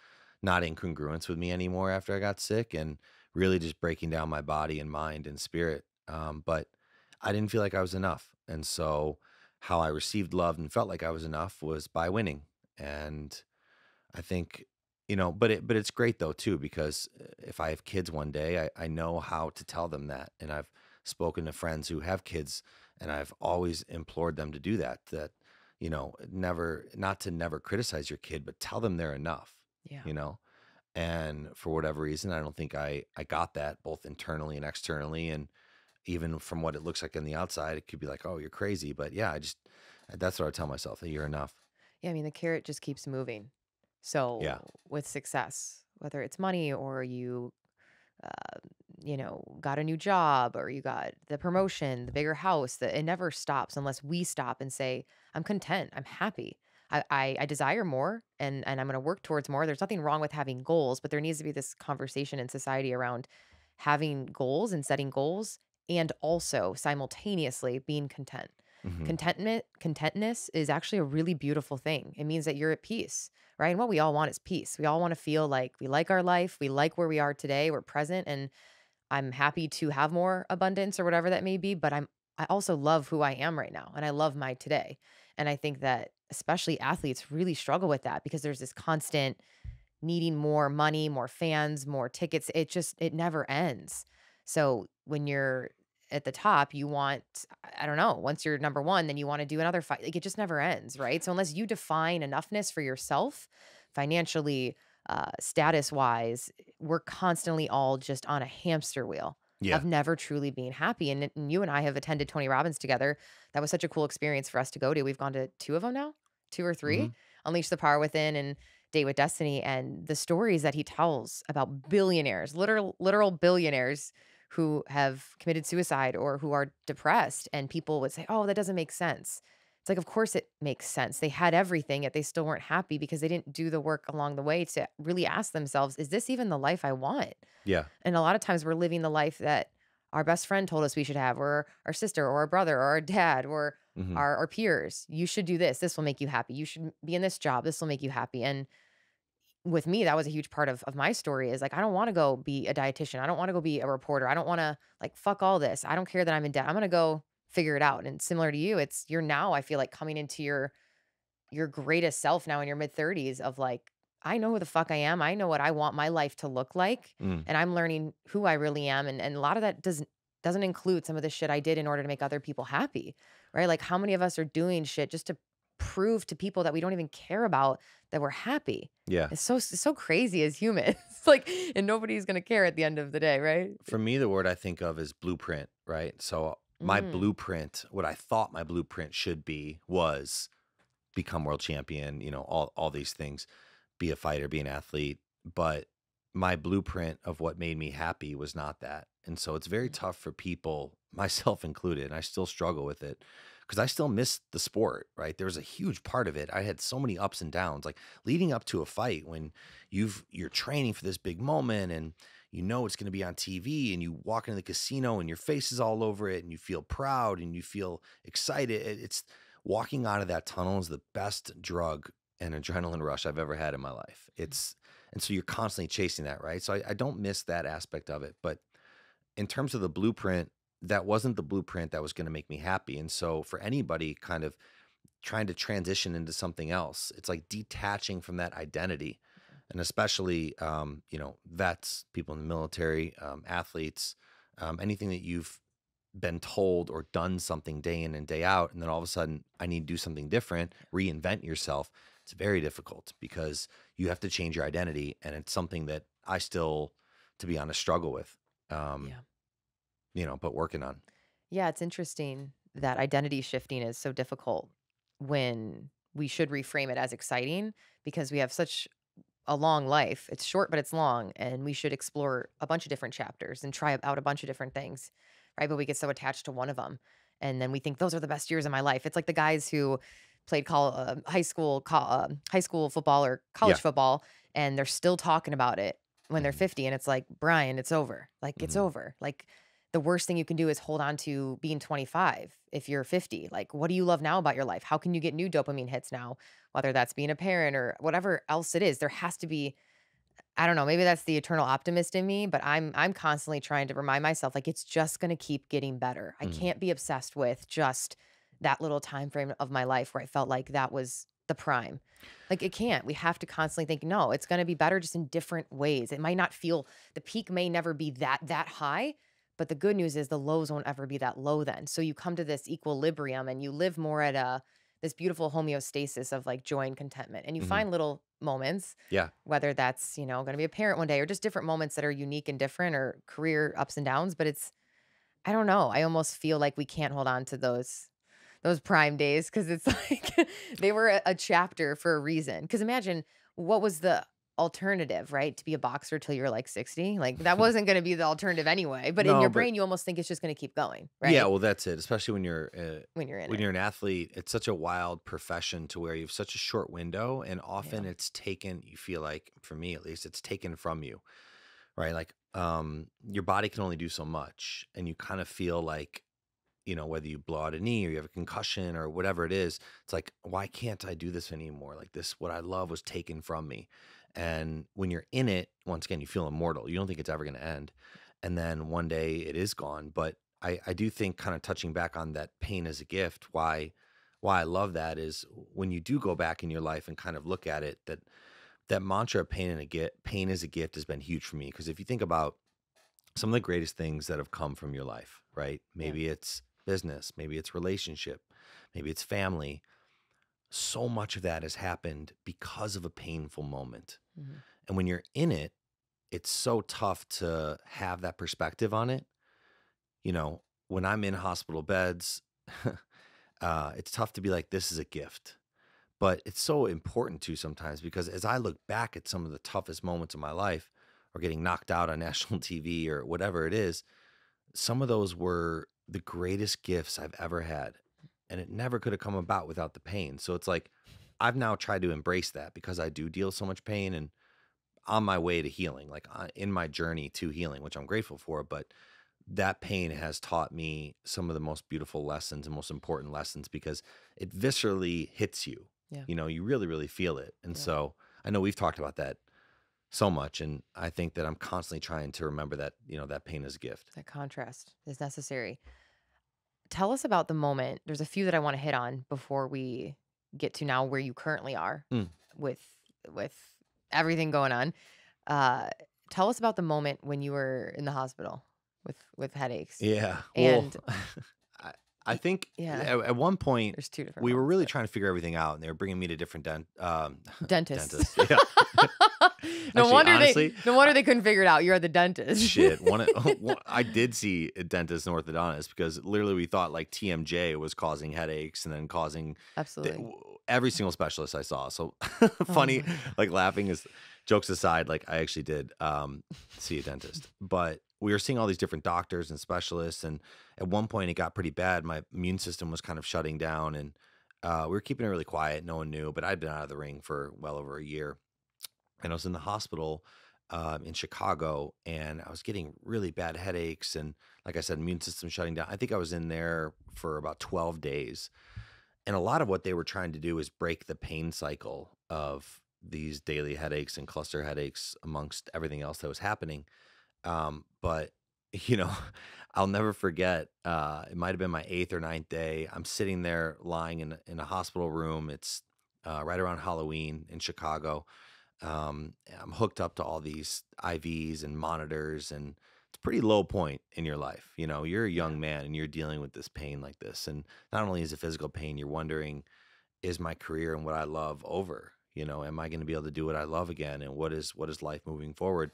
not in congruence with me anymore after I got sick and really just breaking down my body and mind and spirit. But I didn't feel like I was enough. And so how I received love and felt like I was enough was by winning. And I think, but it's great though too, because if I have kids one day, I know how to tell them that. And I've spoken to friends who have kids and I've always implored them to do that, never criticize your kid, but tell them they're enough, Yeah. you know? And for whatever reason, I don't think I got that both internally and externally. And even from what it looks like on the outside, it could be like, oh, you're crazy. But yeah, that's what I tell myself, that you're enough. Yeah, I mean, the carrot just keeps moving. So Yeah. with success, whether it's money or uh, got a new job or you got the promotion, the bigger house, that it never stops unless we stop and say, I'm content, I'm happy. I desire more and I'm going to work towards more. There's nothing wrong with having goals, but there needs to be this conversation in society around having goals and setting goals and also simultaneously being content. Hmm. Contentness is actually a really beautiful thing. It means that you're at peace, right? And what we all want is peace. We all want to feel like we like our life, we like where we are today, we're present, and I'm happy to have more abundance or whatever that may be, but I also love who I am right now and I love my today. And I think that especially athletes really struggle with that because there's this constant needing more money, more fans, more tickets. It never ends. So when you're at the top, you want, I don't know, once you're number one, then you want to do another fight. Like it just never ends, right? So unless you define enoughness for yourself, financially, status wise, we're constantly all just on a hamster wheel Yeah. of never truly being happy. And you and I have attended Tony Robbins together. That was such a cool experience for us to go to. We've gone to two of them now, two or Hmm. three. Unleash the Power Within and Date with Destiny, and the stories that he tells about billionaires, literal billionaires who have committed suicide or who are depressed. And people would say, "Oh, that doesn't make sense." It's like, of course it makes sense. They had everything, yet they still weren't happy because they didn't do the work along the way to really ask themselves, is this even the life I want? Yeah. And a lot of times we're living the life that our best friend told us we should have, or our sister, or our brother, or our dad, or Hmm. our peers. You should do this. This will make you happy. You should be in this job. This will make you happy. And with me, that was a huge part of my story is like, I don't want to go be a dietitian. I don't want to go be a reporter. I don't want to like, fuck all this. I don't care that I'm in debt. I'm going to go figure it out. And similar to you, it's you're now, I feel like coming into your greatest self now in your mid 30s of like, I know who the fuck I am. I know what I want my life to look like. Mm. And I'm learning who I really am. And a lot of that doesn't include some of the shit I did in order to make other people happy. Right. Like how many of us are doing shit just to prove to people that we don't even care about that we're happy. Yeah. It's so crazy as humans. Like, and nobody's gonna care at the end of the day, right? For me, the word I think of is blueprint, right? So my Mm, blueprint, what I thought my blueprint should be was become world champion, all these things, be a fighter, be an athlete. But my blueprint of what made me happy was not that. And so it's very mm, tough for people, myself included, and I still struggle with it because I still miss the sport, right? There was a huge part of it. I had so many ups and downs, like leading up to a fight when you're training for this big moment and you know it's going to be on TV and you walk into the casino and your face is all over it and you feel proud and you feel excited. It's walking out of that tunnel is the best drug and adrenaline rush I've ever had in my life. And so you're constantly chasing that, right? So I don't miss that aspect of it. But in terms of the blueprint, that wasn't the blueprint that was going to make me happy. And so for anybody kind of trying to transition into something else, it's like detaching from that identity. And especially, vets, people in the military, athletes, anything that you've been told or done something day in and day out, and then all of a sudden I need to do something different, reinvent yourself. It's very difficult because you have to change your identity, and it's something that I still, to be honest, struggle with. Um, yeah. but working on. Yeah, it's interesting that identity shifting is so difficult when we should reframe it as exciting because we have such a long life. It's short, but it's long, and we should explore a bunch of different chapters and try out a bunch of different things, right? But we get so attached to one of them, and then we think those are the best years of my life. It's like the guys who played high school football or college Yeah. football, and they're still talking about it when they're Mhm. 50, and it's like, Brian, it's over. Like it's Mhm. over. Like the worst thing you can do is hold on to being 25 if you're 50. Like, what do you love now about your life? How can you get new dopamine hits now? Whether that's being a parent or whatever else it is, there has to be, I don't know, maybe that's the eternal optimist in me, but I'm constantly trying to remind myself like it's just going to keep getting better. I Mhm. can't be obsessed with just that little time frame of my life where I felt like that was the prime. Like it can't. We have to constantly think, no, it's going to be better just in different ways. It might not feel the peak may never be that high, but the good news is the lows won't ever be that low then. So you come to this equilibrium and you live more at this beautiful homeostasis of like joy and contentment. And you Mhm. find little moments, Yeah. whether that's, going to be a parent one day or just different moments that are unique and different or career ups and downs. But I don't know. I almost feel like we can't hold on to those prime days because it's like they were a chapter for a reason. Because imagine what was the alternative, right? To be a boxer till you're like 60. Like that wasn't going to be the alternative anyway. But in No, your but brain, you almost think it's just going to keep going, right? yeah, well, that's it. Especially when you're When you're in when it. you're an athlete, it's such a wild profession to where you have such a short window, and often Yeah. it's taken. You feel like, for me at least, it's taken from you, right? Like, your body can only do so much, and you kind of feel like, whether you blow out a knee or you have a concussion or whatever it is, it's like, why can't I do this anymore? Like this, what I love was taken from me. And when you're in it, once again, you feel immortal. You don't think it's ever going to end. And then one day it is gone. But I do think, kind of touching back on that pain as a gift, why I love that is when you do go back in your life and kind of look at it, that mantra of pain is a gift has been huge for me. Because if you think about some of the greatest things that have come from your life, right? Yeah. Maybe it's business, maybe it's relationship, maybe it's family. So much of that has happened because of a painful moment. Mhm. And when you're in it, it's so tough to have that perspective on it. You know, when I'm in hospital beds, it's tough to be like, this is a gift. But it's so important to sometimes, because as I look back at some of the toughest moments of my life, or getting knocked out on national TV or whatever it is, some of those were the greatest gifts I've ever had. And it never could have come about without the pain. So it's like, I've now tried to embrace that because I do deal with so much pain, and on my way to healing, like in my journey to healing, which I'm grateful for. But that pain has taught me some of the most beautiful lessons and most important lessons, because it viscerally hits you. Yeah. You know, you really, really feel it. And Yeah. so I know we've talked about that so much. And I think that I'm constantly trying to remember that, you know, that pain is a gift. That contrast is necessary. Tell us about the moment. There's a few that I want to hit on before we get to now where you currently are Mm. with everything going on. Tell us about the moment when you were in the hospital with headaches. Yeah. And well, I think Yeah. at one point there's two different we were moments, really but- trying to figure everything out, and they were bringing me to different dentists. dentists. Yeah. no Actually, wonder honestly, they couldn't figure it out. You're the dentist. Shit. I did see a dentist and orthodontist, because literally we thought like TMJ was causing headaches and then causing Absolutely. every single specialist I saw. So Oh funny, my. like laughing is jokes aside, like I actually did see a dentist, but we were seeing all these different doctors and specialists. And at one point it got pretty bad. My immune system was kind of shutting down, and we were keeping it really quiet. No one knew, but I'd been out of the ring for well over a year. And I was in the hospital in Chicago, and I was getting really bad headaches. And like I said, immune system shutting down. I think I was in there for about 12 days. And a lot of what they were trying to do is break the pain cycle of these daily headaches and cluster headaches amongst everything else that was happening. But, you know, I'll never forget, it might have been my 8th or 9th day. I'm sitting there lying in a hospital room. It's right around Halloween in Chicago. I'm hooked up to all these IVs and monitors, and it's a pretty low point in your life. You know, you're a young man and you're dealing with this pain like this. And not only is it physical pain, you're wondering, is my career and what I love over? You know, am I going to be able to do what I love again? And what is life moving forward?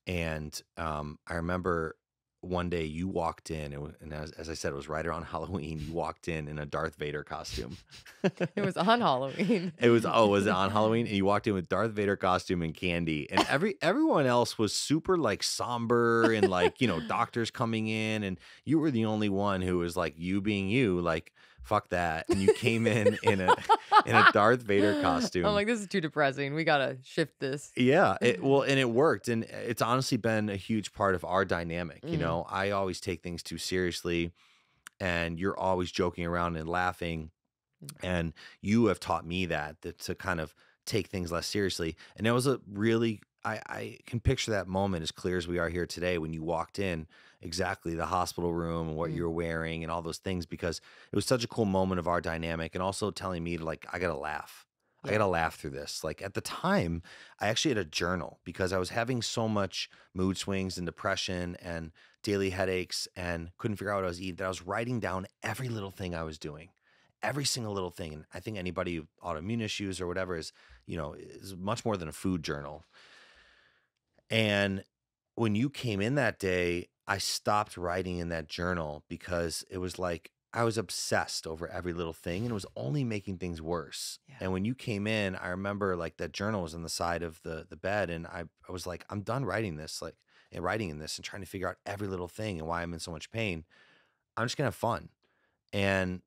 And I remember one day you walked in, and as I said, it was right around Halloween. You walked in a Darth Vader costume. It was on Halloween. Was it on Halloween? And you walked in with Darth Vader costume and candy, and everyone else was super like somber and like, you know, doctors coming in, and you were the only one who was like, you being you, like, fuck that. And you came in a Darth Vader costume. I'm like, this is too depressing. We gotta shift this. Yeah, and it worked, and it's honestly been a huge part of our dynamic. You know, I always take things too seriously, and you're always joking around and laughing, and you have taught me that to kind of take things less seriously. And it was a really, I can picture that moment as clear as we are here today when you walked in, exactly the hospital room and what you were wearing and all those things, because it was such a cool moment of our dynamic, and also telling me to, like, I gotta laugh. I Yeah. gotta laugh through this. Like, at the time, I actually had a journal because I was having so much mood swings and depression and daily headaches and couldn't figure out what I was eating, that I was writing down every little thing I was doing, every single little thing. And I think anybody with autoimmune issues or whatever is, you know, is much more than a food journal. And when you came in that day, I stopped writing in that journal because it was like I was obsessed over every little thing, and it was only making things worse. Yeah. And when you came in, I remember like that journal was on the side of the bed, and I was like, I'm done writing this, like, and writing in this and trying to figure out every little thing and why I'm in so much pain. I'm just gonna have fun. And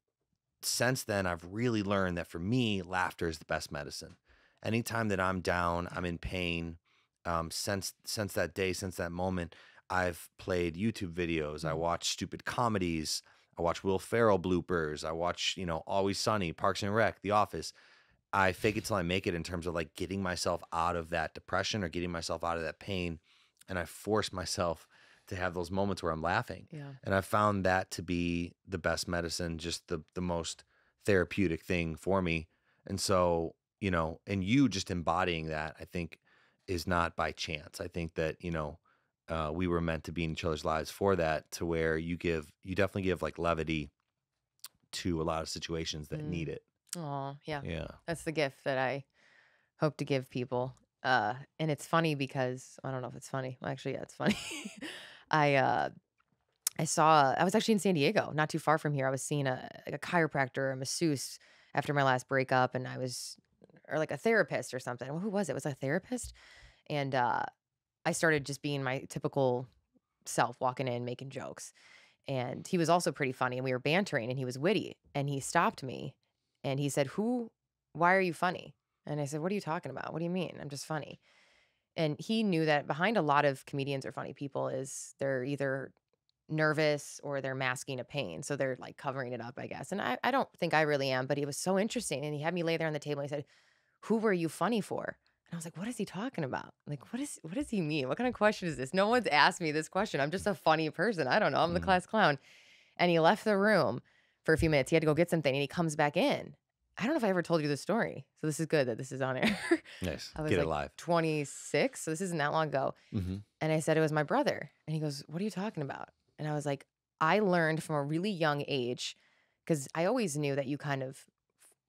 since then, I've really learned that for me, laughter is the best medicine. Anytime that I'm down, I'm in pain. Since that day, since that moment, I've played YouTube videos. I watch stupid comedies. I watch Will Ferrell bloopers. I watch, you know, Always Sunny, Parks and Rec, The Office. I fake it till I make it in terms of like getting myself out of that depression or getting myself out of that pain. And I force myself to have those moments where I'm laughing. Yeah. And I found that to be the best medicine, just the most therapeutic thing for me. And so, you know, and you just embodying that, I think, is not by chance. I think that, you know, we were meant to be in each other's lives for that, to where you definitely give like levity to a lot of situations that need it. Oh, yeah. Yeah. That's the gift that I hope to give people. And it's funny because I don't know if it's funny. Well, actually, yeah, it's funny. I I was actually in San Diego, not too far from here. I was seeing like a chiropractor, a masseuse after my last breakup, and or like a therapist or something. Well, who was it? Was it a therapist? And I started just being my typical self, walking in, making jokes. And he was also pretty funny, and we were bantering, and he was witty. And he stopped me and he said, why are you funny? And I said, what are you talking about? What do you mean? I'm just funny. And he knew that behind a lot of comedians or funny people is they're either nervous or they're masking a pain. So they're like covering it up, I guess. And I don't think I really am, but it was so interesting. And he had me lay there on the table and he said, who were you funny for? And I was like, what is he talking about? Like, what does he mean? What kind of question is this? No one's asked me this question. I'm just a funny person. I don't know. I'm the class clown. And he left the room for a few minutes. He had to go get something and he comes back in. I don't know if I ever told you this story. So this is good that this is on air. Nice. I was Get like it live. 26. So this isn't that long ago. Mm-hmm. And I said, it was my brother. And he goes, what are you talking about? And I was like, I learned from a really young age, because I always knew that you kind of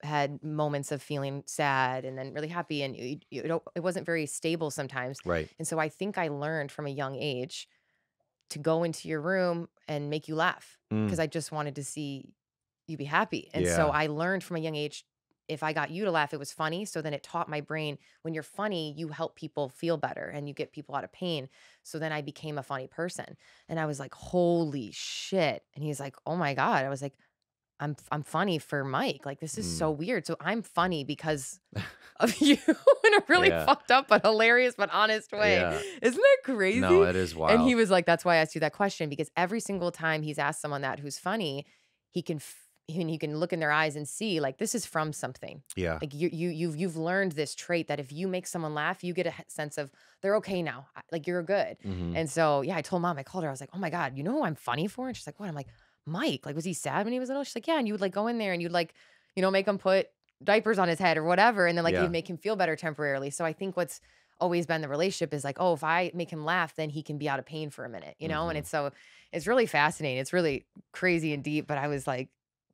had moments of feeling sad and then really happy. And it wasn't very stable sometimes. Right. And so I think I learned from a young age to go into your room and make you laugh, because I just wanted to see you be happy. And so Yeah. I learned from a young age, if I got you to laugh, it was funny. So then it taught my brain, when you're funny, you help people feel better and you get people out of pain. So then I became a funny person. And I was like, holy shit. And he's like, oh my God. I was like, I'm funny for Mike. Like, this is so weird. So I'm funny because of you in a really Yeah. fucked up but hilarious but honest way. Yeah. Isn't that crazy? No, it is wild. And he was like, that's why I asked you that question, because every single time he's asked someone that who's funny, he can look in their eyes and see, like, this is from something. Yeah. Like you've learned this trait that if you make someone laugh, you get a sense of they're okay now. Like, you're good. Mhm. And so, yeah, I told Mom, I called her. I was like, oh my God, you know who I'm funny for? And she's like, what? I'm like, Mike. Like, was he sad when he was little? She's like, yeah. And you would like go in there and you'd like, make him put diapers on his head or whatever. And then like Yeah. you'd make him feel better temporarily. So I think what's always been the relationship is like, oh, if I make him laugh, then he can be out of pain for a minute, And it's really fascinating. It's really crazy and deep. But I was like,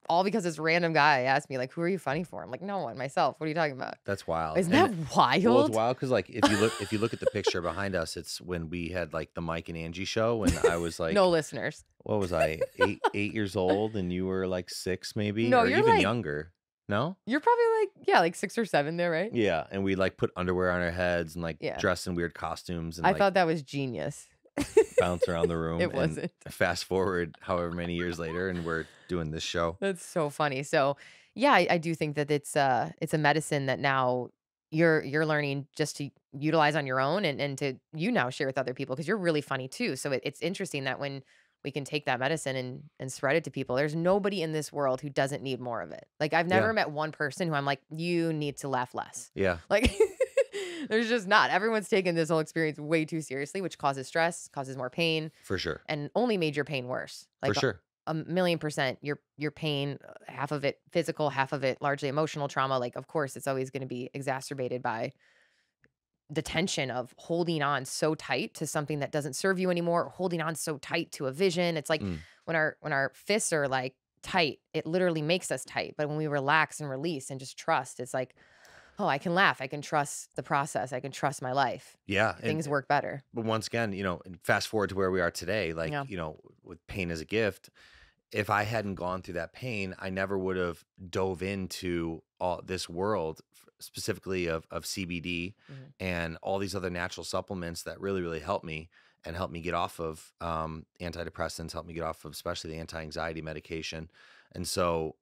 all because this random guy asked me, like, who are you funny for? I'm like, no one, myself. What are you talking about? That's wild. Isn't And- that wild? Well, it's wild because like if you look at the picture behind us, it's when we had like the Mike and Angie show when I was like, no listeners. what was I, 8 years old, and you were like 6 maybe, No, or you're even like- younger. No? You're probably like 6 or 7 there, right? Yeah, and we like put underwear on our heads and like Yeah. dress in weird costumes and I like thought that was genius. bounce around the room. It and wasn't. Fast forward however many years later, and we're doing this show. That's so funny. So yeah, I do think that it's a medicine that now you're learning just to utilize on your own and to now share with other people, because you're really funny too. So it's interesting that when we can take that medicine and spread it to people, there's nobody in this world who doesn't need more of it. Like, I've never Yeah. met one person who I'm like, you need to laugh less. Yeah, Like, there's just not. Everyone's taken this whole experience way too seriously, which causes stress, causes more pain, for sure. and only made your pain worse. Like, For sure. a million percent your pain, half of it physical, half of it largely emotional trauma. Like, of course, it's always going to be exacerbated by the tension of holding on so tight to something that doesn't serve you anymore, or holding on so tight to a vision. It's like when our fists are like tight, it literally makes us tight. But when we relax and release and just trust, it's like, oh, I can laugh. I can trust the process. I can trust my life. Yeah. Things work better. But once again, and fast forward to where we are today, like, Yeah. with pain as a gift, if I hadn't gone through that pain, I never would have dove into all this world, specifically of CBD Mhm. and all these other natural supplements that really, really help me and help me get off of antidepressants, help me get off of especially the anti-anxiety medication. And so,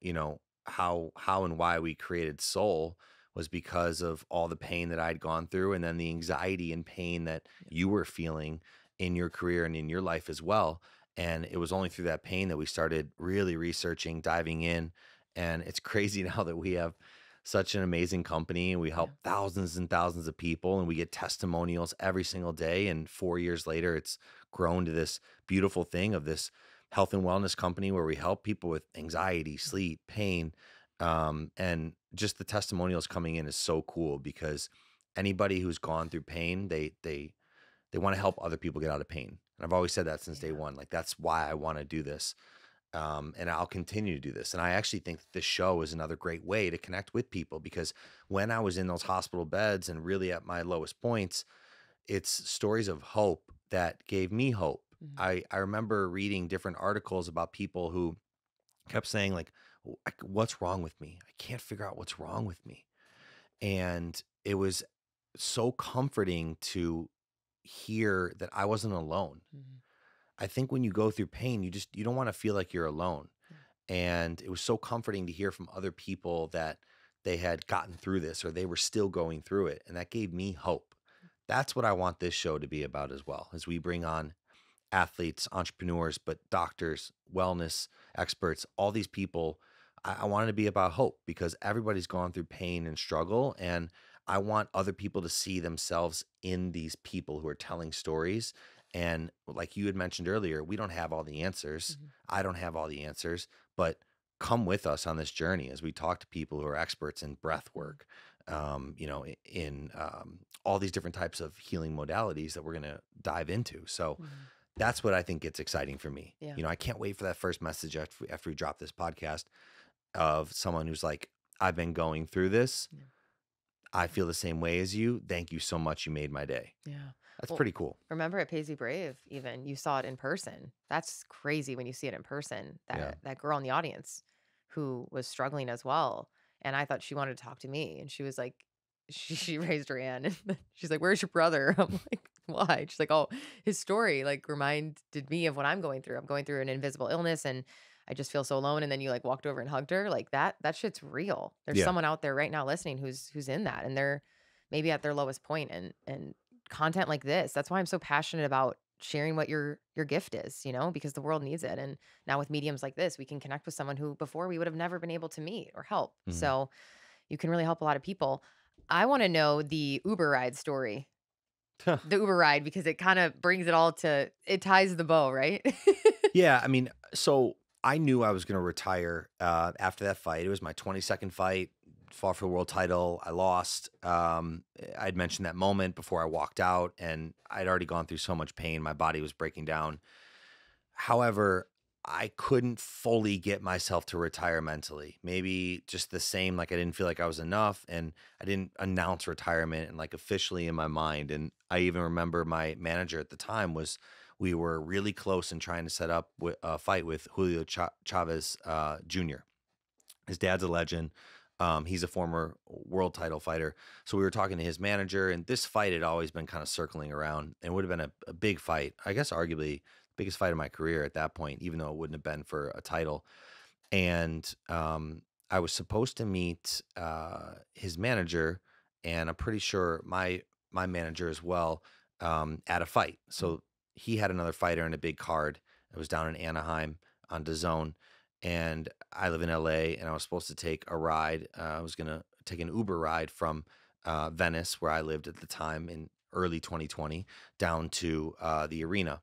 how and why we created Soul was because of all the pain that I'd gone through, and then the anxiety and pain that you were feeling in your career and in your life as well. And it was only through that pain that we started really researching, diving in. And it's crazy now that we have such an amazing company and we help thousands and thousands of people and we get testimonials every single day. And 4 years later, it's grown to this beautiful thing of this health and wellness company where we help people with anxiety, sleep, pain. And just the testimonials coming in is so cool because anybody who's gone through pain, they They want to help other people get out of pain. And I've always said that since day Yeah. one. Like, that's why I want to do this. And I'll continue to do this. And I actually think that this show is another great way to connect with people, because when I was in those hospital beds and really at my lowest points, it's stories of hope that gave me hope. Mhm. I remember reading different articles about people who kept saying, like, what's wrong with me? I can't figure out what's wrong with me. And it was so comforting to hear that I wasn't alone. Mhm. I think when you go through pain, you don't want to feel like you're alone. And it was so comforting to hear from other people that they had gotten through this or they were still going through it. And that gave me hope. That's what I want this show to be about as well, as we bring on athletes, entrepreneurs, but doctors, wellness experts, all these people. I want it to be about hope, because everybody's gone through pain and struggle. And I want other people to see themselves in these people who are telling stories. And like you had mentioned earlier, we don't have all the answers. Mhm. I don't have all the answers, but come with us on this journey as we talk to people who are experts in breath work, in all these different types of healing modalities that we're going to dive into. So Mhm. that's what I think gets exciting for me. Yeah. I can't wait for that first message after we drop this podcast of someone who's like, I've been going through this. Yeah. I feel the same way as you. Thank you so much. You made my day. Yeah. That's Well, pretty cool. remember at Paisley Brave, even you saw it in person. That's crazy when you see it in person. Yeah. That girl in the audience who was struggling as well. And I thought she wanted to talk to me. And she was like, she raised her hand and she's like, "Where's your brother?" I'm like, "Why?" She's like, "Oh, his story like reminded me of what I'm going through. I'm going through an invisible illness and I just feel so alone." And then you like walked over and hugged her. Like that shit's real. There's Yeah. someone out there right now listening who's in that and they're maybe at their lowest point and content like this. That's why I'm so passionate about sharing what your gift is, because the world needs it. And now with mediums like this, we can connect with someone who before we would have never been able to meet or help. Mhm. So you can really help a lot of people. I want to know the Uber ride story. The Uber ride, because it kind of brings it ties the bow, right? Yeah. I mean, so I knew I was going to retire after that fight. It was my 22nd fight, fought for the world title. I lost. I'd mentioned that moment before I walked out, and I'd already gone through so much pain. My body was breaking down. However, I couldn't fully get myself to retire mentally. Maybe just the same, like I didn't feel like I was enough, and I didn't announce retirement and like officially in my mind. And I even remember my manager at the time we were really close in trying to set up a fight with Julio Chavez Jr. His dad's a legend. He's a former world title fighter. So we were talking to his manager, and this fight had always been kind of circling around and would have been a big fight. I guess arguably the biggest fight of my career at that point, even though it wouldn't have been for a title. And I was supposed to meet his manager, and I'm pretty sure my manager as well, at a fight. So he had another fighter in a big card. It was down in Anaheim on DAZN, and I live in LA, and I was supposed to take a ride. I was gonna take an Uber ride from Venice, where I lived at the time in early 2020, down to the arena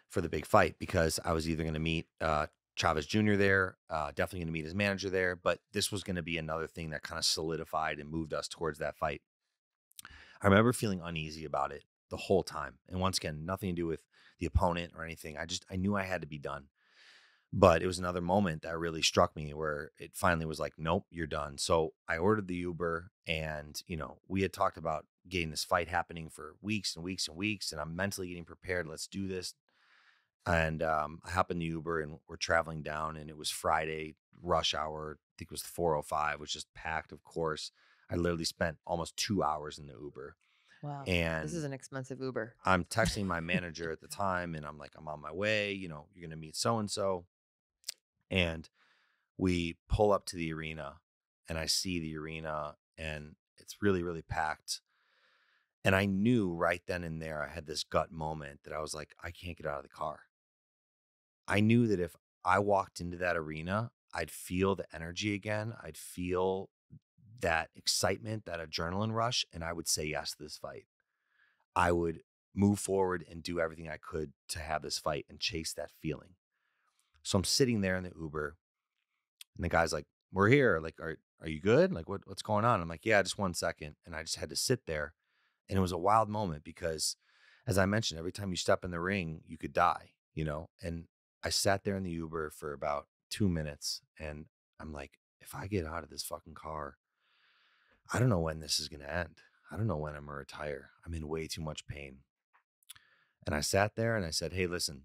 for the big fight, because I was either going to meet Chavez Jr. there, definitely going to meet his manager there, but this was going to be another thing that kind of solidified and moved us towards that fight. I remember feeling uneasy about it the whole time. And once again, nothing to do with the opponent or anything. I knew I had to be done. But it was another moment that really struck me where it finally was like, nope, you're done. So I ordered the Uber, and, we had talked about getting this fight happening for weeks and weeks and weeks, and I'm mentally getting prepared. Let's do this. And I hop in the Uber, and we're traveling down, and it was Friday, rush hour. I think it was 4:05, which is packed, of course. I literally spent almost 2 hours in the Uber. Wow. This is And an expensive Uber. I'm texting my manager at the time, and I'm like, I'm on my way. You're going to meet so and so. And we pull up to the arena, and I see the arena, and it's really, really packed. And I knew right then and there, I had this gut moment that I was like, I can't get out of the car. I knew that if I walked into that arena, I'd feel the energy again. I'd feel that excitement, that adrenaline rush, and I would say yes to this fight. I would move forward and do everything I could to have this fight and chase that feeling. So I'm sitting there in the Uber, and the guy's like, "We're here. Like, are you good? Like, what's going on?" I'm like, "Yeah, just 1 second." And I just had to sit there. And it was a wild moment, because as I mentioned, every time you step in the ring, you could die, you know? And I sat there in the Uber for about 2 minutes and I'm like, if I get out of this fucking car, I don't know when this is going to end. I don't know when I'm going to retire. I'm in way too much pain. And I sat there and I said, hey, listen,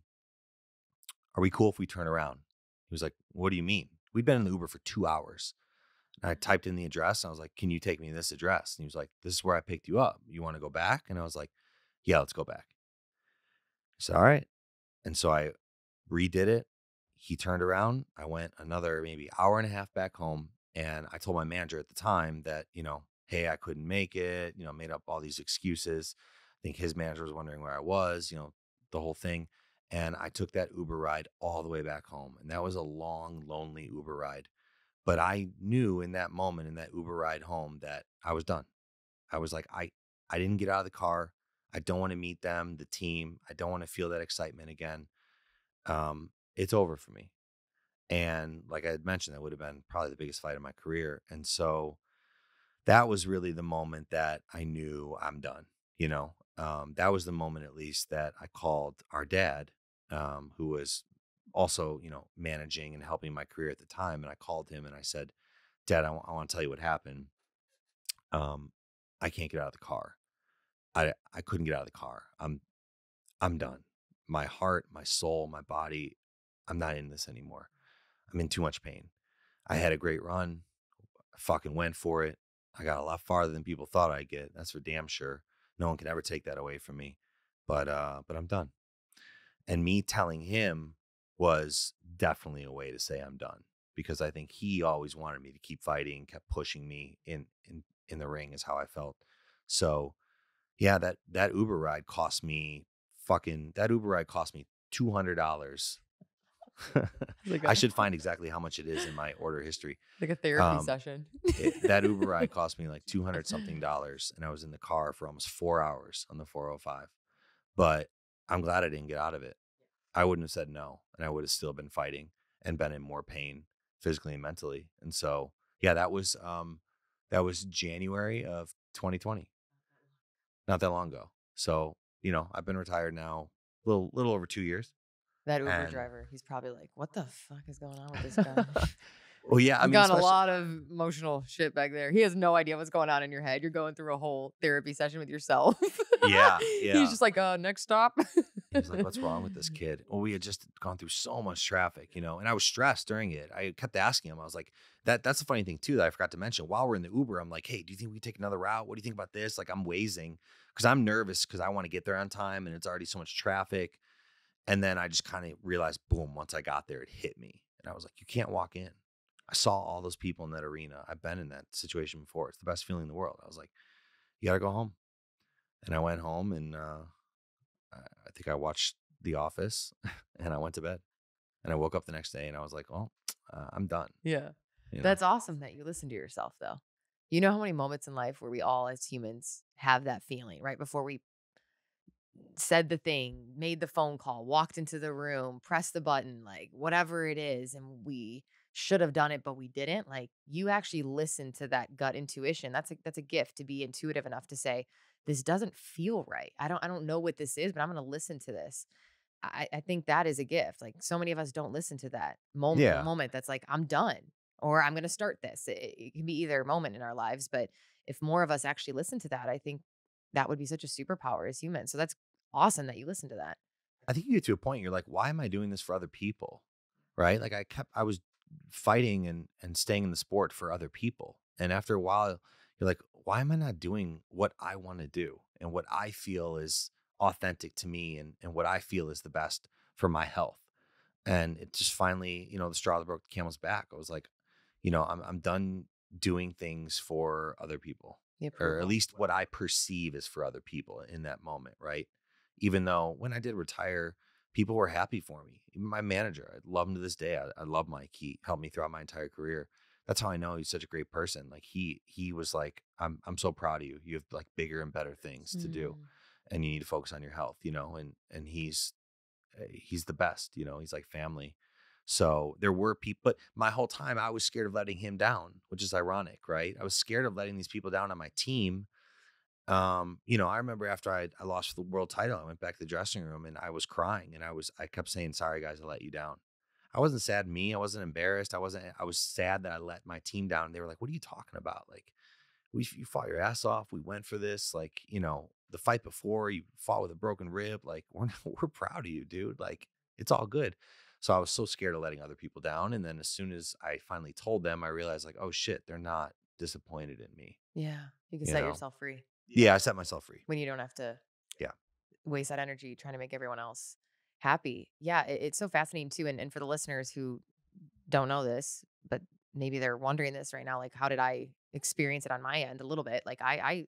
are we cool if we turn around? He was like, what do you mean? We'd been in the Uber for 2 hours. And I typed in the address and I was like, can you take me to this address? And he was like, this is where I picked you up. You want to go back? And I was like, yeah, let's go back. He said, all right. And so I redid it. He turned around. I went another maybe hour and a half back home. And I told my manager at the time that, you know, hey, I couldn't make it, you know, made up all these excuses. I think his manager was wondering where I was, you know, the whole thing. And I took that Uber ride all the way back home. And that was a long, lonely Uber ride. But I knew in that moment, in that Uber ride home, that I was done. I was like, I didn't get out of the car. I don't want to meet them, the team. I don't want to feel that excitement again. It's over for me. And like I had mentioned, that would have been probably the biggest fight of my career. And so that was really the moment that I knew I'm done. You know, that was the moment, at least, that I called our dad, who was also, you know, managing and helping my career at the time. And I called him and I said, Dad, I want to tell you what happened. I can't get out of the car. I couldn't get out of the car. I'm done. My heart, my soul, my body, I'm not in this anymore. I'm in too much pain. I had a great run. I fucking went for it. I got a lot farther than people thought I'd get. That's for damn sure. No one can ever take that away from me. But I'm done. And me telling him was definitely a way to say I'm done, because I think he always wanted me to keep fighting, kept pushing me in the ring, is how I felt. So yeah, that Uber ride cost me $200. I should find exactly how much it is in my order history. Like a therapy session. That Uber ride cost me like $200 something, and I was in the car for almost 4 hours on the 405. But I'm glad I didn't get out of it. I wouldn't have said no, and I would have still been fighting and been in more pain physically and mentally. And so, yeah, that was January of 2020, not that long ago. So, you know, I've been retired now a little over 2 years. That Uber driver, he's probably like, what the fuck is going on with this guy? Well, yeah, I mean, got a lot of emotional shit back there. He has no idea what's going on in your head. You're going through a whole therapy session with yourself. Yeah. He's just like, next stop. He's like, what's wrong with this kid? Well, we had just gone through so much traffic, you know, and I was stressed during it. I kept asking him. I was like, that's the funny thing too that I forgot to mention. While we're in the Uber, I'm like, hey, do you think we can take another route? What do you think about this? Like, I'm wazing because I'm nervous because I want to get there on time and it's already so much traffic. And then I just kind of realized, boom, once I got there, it hit me. And I was like, you can't walk in. I saw all those people in that arena. I've been in that situation before. It's the best feeling in the world. I was like, you got to go home. And I went home and I think I watched The Office and I went to bed. And I woke up the next day and I was like, well, I'm done. Yeah. You know? That's awesome that you listen to yourself, though. You know how many moments in life where we all as humans have that feeling right before we said the thing, made the phone call, walked into the room, pressed the button, like whatever it is, and we should have done it, but we didn't. Like, you actually listen to that gut intuition. That's a gift, to be intuitive enough to say, this doesn't feel right. I don't know what this is, but I'm going to listen to this. I think that is a gift. Like, so many of us don't listen to that moment that's like, I'm done, or I'm going to start this. It can be either moment in our lives, but if more of us actually listen to that, I think that would be such a superpower as humans. So that's awesome that you listen to that. I think you get to a point, you're like, why am I doing this for other people? Right? Like I was fighting and staying in the sport for other people. And after a while, you're like, why am I not doing what I want to do and what I feel is authentic to me and what I feel is the best for my health? And it just finally, you know, the straw that broke the camel's back. I was like, you know, I'm done doing things for other people, or at least what I perceive is for other people in that moment. Right. Even though when I did retire, people were happy for me. Even my manager, I love him to this day. I love Mike. He helped me throughout my entire career. That's how I know he's such a great person. Like he was like, I'm so proud of you. You have like bigger and better things to do, and you need to focus on your health, you know, and he's the best, you know, he's like family. So there were people, but my whole time I was scared of letting him down, which is ironic, right? I was scared of letting these people down on my team. I remember after I lost the world title, I went back to the dressing room and I was crying and I kept saying, sorry guys, I let you down. I wasn't sad I wasn't embarrassed. I was sad that I let my team down. And they were like, what are you talking about? Like, you fought your ass off. We went for this. Like, the fight before you fought with a broken rib. Like, we're proud of you, dude. Like, it's all good. So I was so scared of letting other people down. And then as soon as I finally told them, I realized like, oh shit, they're not disappointed in me. Yeah. You can You set know? yourself free Yeah, I set myself free. when you don't have to Yeah. waste that energy trying to make everyone else happy. Yeah. It's so fascinating too. And for the listeners who don't know this, but maybe they're wondering this right now, like, how did I experience it on my end a little bit? Like I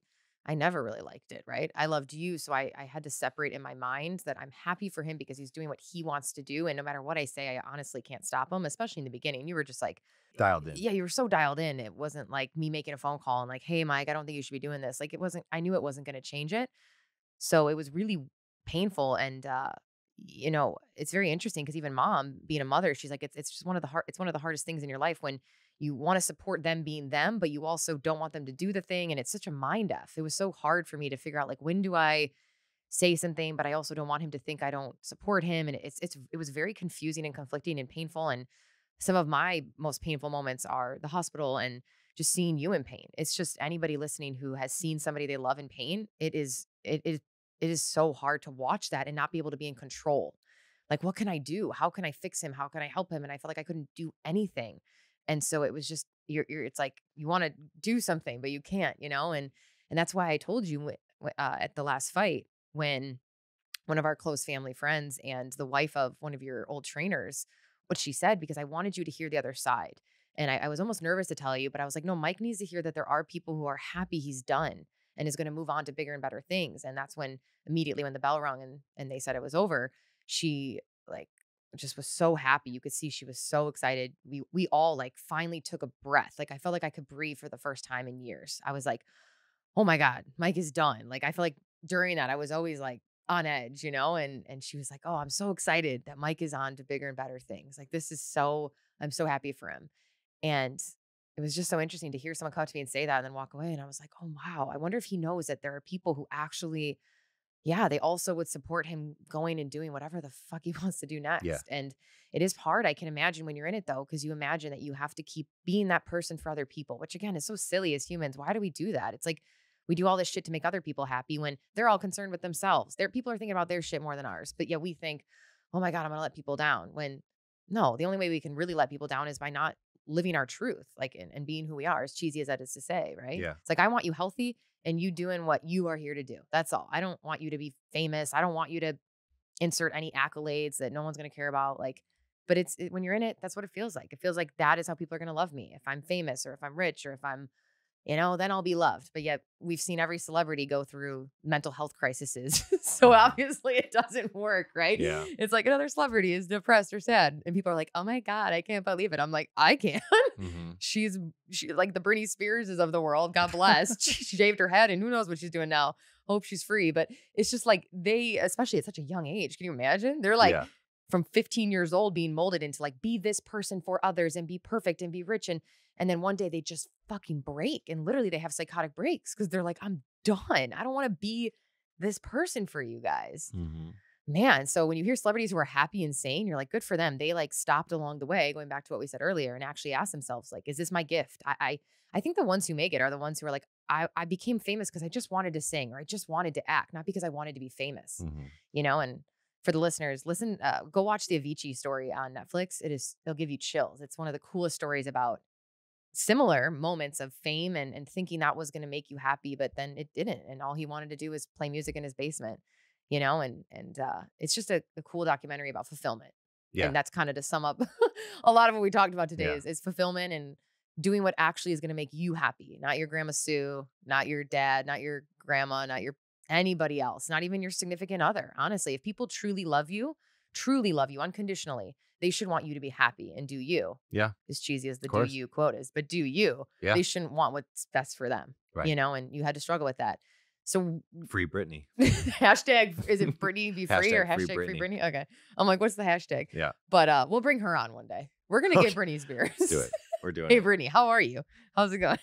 never really liked it, right? I loved you. So I had to separate in my mind that I'm happy for him because he's doing what he wants to do. And no matter what I say, I honestly can't stop him, especially in the beginning. You were just like, Dialed in. yeah, you were so dialed in. It wasn't like me making a phone call and like, hey, Mike, I don't think you should be doing this. Like, I knew it wasn't going to change it. So it was really painful. And, it's very interesting because even mom being a mother, she's like, it's just it's one of the hardest things in your life when you want to support them being them, but you also don't want them to do the thing. And it's such a mind F. It was so hard for me to figure out like, when do I say something, but I also don't want him to think I don't support him. And it was very confusing and conflicting and painful. And some of my most painful moments are the hospital and just seeing you in pain. It's just anybody listening who has seen somebody they love in pain. It is so hard to watch that and not be able to be in control. Like, what can I do? How can I fix him? How can I help him? And I felt like I couldn't do anything. And so it was just, it's like, you want to do something, but you can't, and that's why I told you at the last fight, when one of our close family friends and the wife of one of your old trainers, what she said, because I wanted you to hear the other side. And I was almost nervous to tell you, but I was like, no, Mike needs to hear that there are people who are happy he's done and is going to move on to bigger and better things. And that's when immediately when the bell rung and they said it was over, she like just was so happy. You could see she was so excited. We all like finally took a breath. Like I felt like I could breathe for the first time in years. I was like, oh my God, Mike is done. Like I feel like during that I was always like on edge, and she was like, oh, I'm so excited that Mike is on to bigger and better things. Like I'm so happy for him. And it was just so interesting to hear someone come up to me and say that and then walk away. And I was like, oh, wow. I wonder if he knows that there are people who actually, they also would support him going and doing whatever the fuck he wants to do next. Yeah. And it is hard. I can imagine when you're in it though, because you imagine that you have to keep being that person for other people, which again is so silly as humans. Why do we do that? It's like we do all this shit to make other people happy when they're all concerned with themselves. People are thinking about their shit more than ours. But we think, oh my God, I'm going to let people down. When no, the only way we can really let people down is by not living our truth, like, and being who we are, as cheesy as that is to say, right? Yeah. It's like, I want you healthy and you doing what you are here to do. That's all. I don't want you to be famous. I don't want you to insert any accolades that no one's going to care about. Like, but when you're in it, that's what it feels like. It feels like that is how people are going to love me. If I'm famous or if I'm rich or if I'm, then I'll be loved. But yet we've seen every celebrity go through mental health crises. So obviously it doesn't work, right? Yeah. It's like another celebrity is depressed or sad. And people are like, oh my God, I can't believe it. I'm like, I can. Mm-hmm. She's like the Britney Spears of the world. God bless. She shaved her head and who knows what she's doing now. Hope she's free. But it's just like especially at such a young age, can you imagine? They're like from 15 years old being molded into like, be this person for others and be perfect and be rich. And then one day they just fucking break and literally they have psychotic breaks because they're like, I'm done. I don't want to be this person for you guys. Mm-hmm. Man. So when you hear celebrities who are happy and sane, you're like, good for them. They like stopped along the way, going back to what we said earlier, and actually asked themselves, like, is this my gift? I think the ones who make it are the ones who are like, I became famous because I just wanted to sing or I just wanted to act, not because I wanted to be famous, Mm-hmm. And for the listeners, listen, go watch the Avicii story on Netflix. It'll give you chills. It's one of the coolest stories about similar moments of fame and thinking that was going to make you happy, but then it didn't. And all he wanted to do was play music in his basement, and it's just a cool documentary about fulfillment. Yeah. And that's kind of to sum up a lot of what we talked about today Yeah. is fulfillment and doing what actually is going to make you happy, not your grandma Sue, not your dad, not your grandma, not your anybody else, not even your significant other. Honestly, if people truly love you unconditionally, they should want you to be happy and do you. Yeah. As cheesy as the Of do course. you quote is, but do you. Yeah. They shouldn't want what's best for them. Right. And you had to struggle with that. So Free Britney. hashtag, is it Britney be free or Hashtag hashtag free free Britney. Britney? Okay. I'm like, what's the hashtag? Yeah. But we'll bring her on one day. We're going to Okay. get Britney Spears. Let's do it. We're doing Hey, it. Brittany, how are you? How's it going?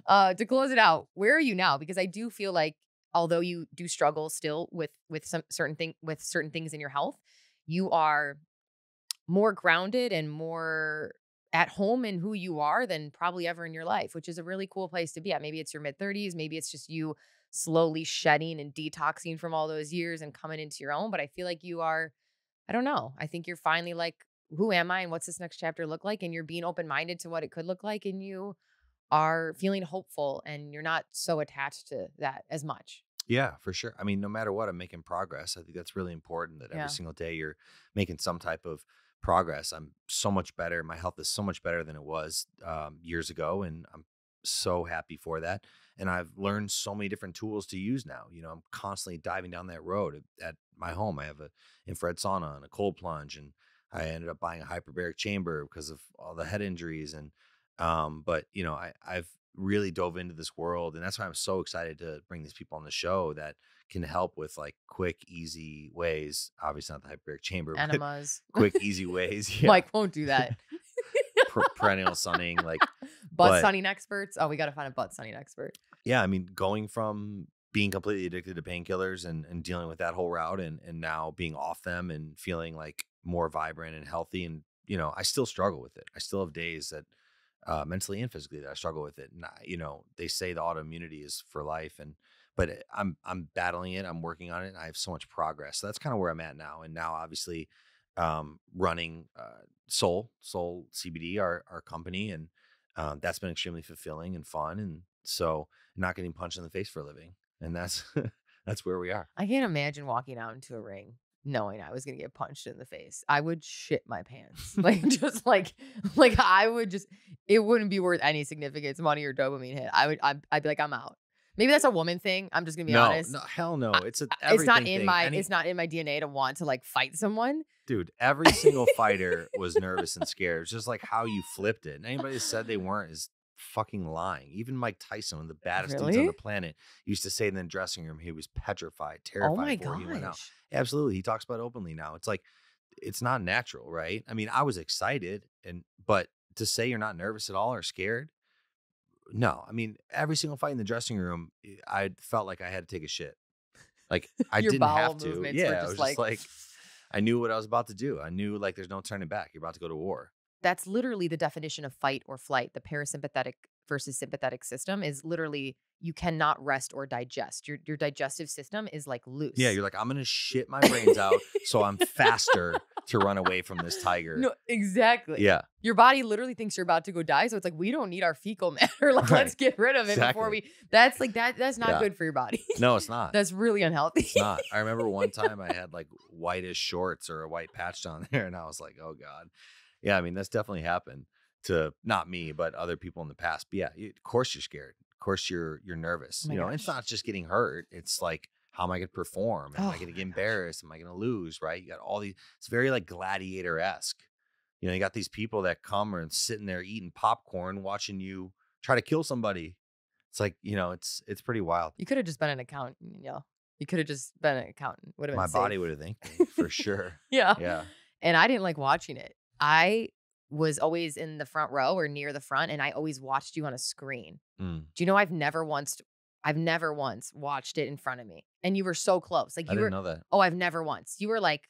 To close it out, where are you now? Because I do feel like although you do struggle still with some certain things in your health, you are more grounded and more at home in who you are than probably ever in your life, which is a really cool place to be at. Maybe it's your mid 30s, maybe it's just you slowly shedding and detoxing from all those years and coming into your own. But I feel like you are, I don't know. I think you're finally like, who am I and what's this next chapter look like? And you're being open minded to what it could look like. And you are feeling hopeful and you're not so attached to that as much. Yeah, for sure. I mean, no matter what, I'm making progress. I think that's really important that every Yeah. single day you're making some type of progress. I'm so much better. My health is so much better than it was years ago. And I'm so happy for that. And I've learned so many different tools to use now. I'm constantly diving down that road at my home. I have a infrared sauna and a cold plunge. And I ended up buying a hyperbaric chamber because of all the head injuries. And, but, I've really dove into this world. And that's why I'm so excited to bring these people on the show that can help with like quick, easy ways. Obviously not the hyperbaric chamber, but Enemas. quick, easy ways. Yeah. Mike won't do that. Perennial sunning. Butt But sunning experts. Oh, we got to find a butt sunning expert. yeah, I mean, going from being completely addicted to painkillers and dealing with that whole route and now being off them and feeling like more vibrant and healthy. And, I still struggle with it. I still have days that mentally and physically that I struggle with it. And, they say the autoimmunity is for life. But I'm battling it. I'm working on it. And I have so much progress. So that's kind of where I'm at now. And now obviously running Soul CBD, our company. And that's been extremely fulfilling and fun. And so not getting punched in the face for a living. And that's that's where we are. I can't imagine walking out into a ring knowing I was going to get punched in the face. I would shit my pants. Like I would just, it wouldn't be worth any significance, money or dopamine hit. I'd be like, I'm out. Maybe that's a woman thing. I'm just going to be honest. No, hell no. It's It's everything not in thing. my, it's not in my DNA to want to like fight someone. Dude, every single fighter was nervous and scared. It's just like how you flipped it. And anybody that said they weren't is fucking lying. Even Mike Tyson, one of the baddest dudes on Really? the planet, used to say in the dressing room he was petrified, Oh my terrified before he went out. gosh. Absolutely. He talks about it openly now. It's like, it's not natural, right? I mean, I was excited, but to say you're not nervous at all or scared, no. I mean, every single fight in the dressing room, I felt like I had to take a shit. Like I Your didn't bowel have to. movements were Yeah, I just was just like, I knew what I was about to do. I knew like there's no turning back. You're about to go to war. That's literally the definition of fight or flight. The parasympathetic versus sympathetic system is literally you cannot rest or digest. Your digestive system is like loose. Yeah, you're like, I'm gonna shit my brains out so I'm faster to run away from this tiger. No, exactly. Yeah, Your body literally thinks you're about to go die. So it's like, we don't need our fecal matter. Like, Right. let's get rid of it before Exactly. that's like that's not Yeah. good for your body. no, it's not. That's really unhealthy. It's not. I remember one time I had like whitish shorts or a white patch down there, and I was like, oh God. Yeah, I mean, that's definitely happened to not me, but other people in the past. But yeah, of course you're scared. Of course you're nervous. Oh my It's gosh. not just getting hurt. It's like, how am I going to perform? Am Oh I going to my get gosh. embarrassed? Am I going to lose? Right? You got all these. It's very like gladiator-esque. You got these people that come and sitting there eating popcorn, watching you try to kill somebody. It's like, it's pretty wild. You could have just been an accountant, You could have just been an accountant. Would have been My body safe. would have thanked me for sure. Yeah. Yeah. And I didn't like watching it. I was always in the front row or near the front, and I always watched you on a screen. Mm. Do you know I've never once watched it in front of me. And you were so close. Like I you were didn't know that. Oh, I've never once. You were like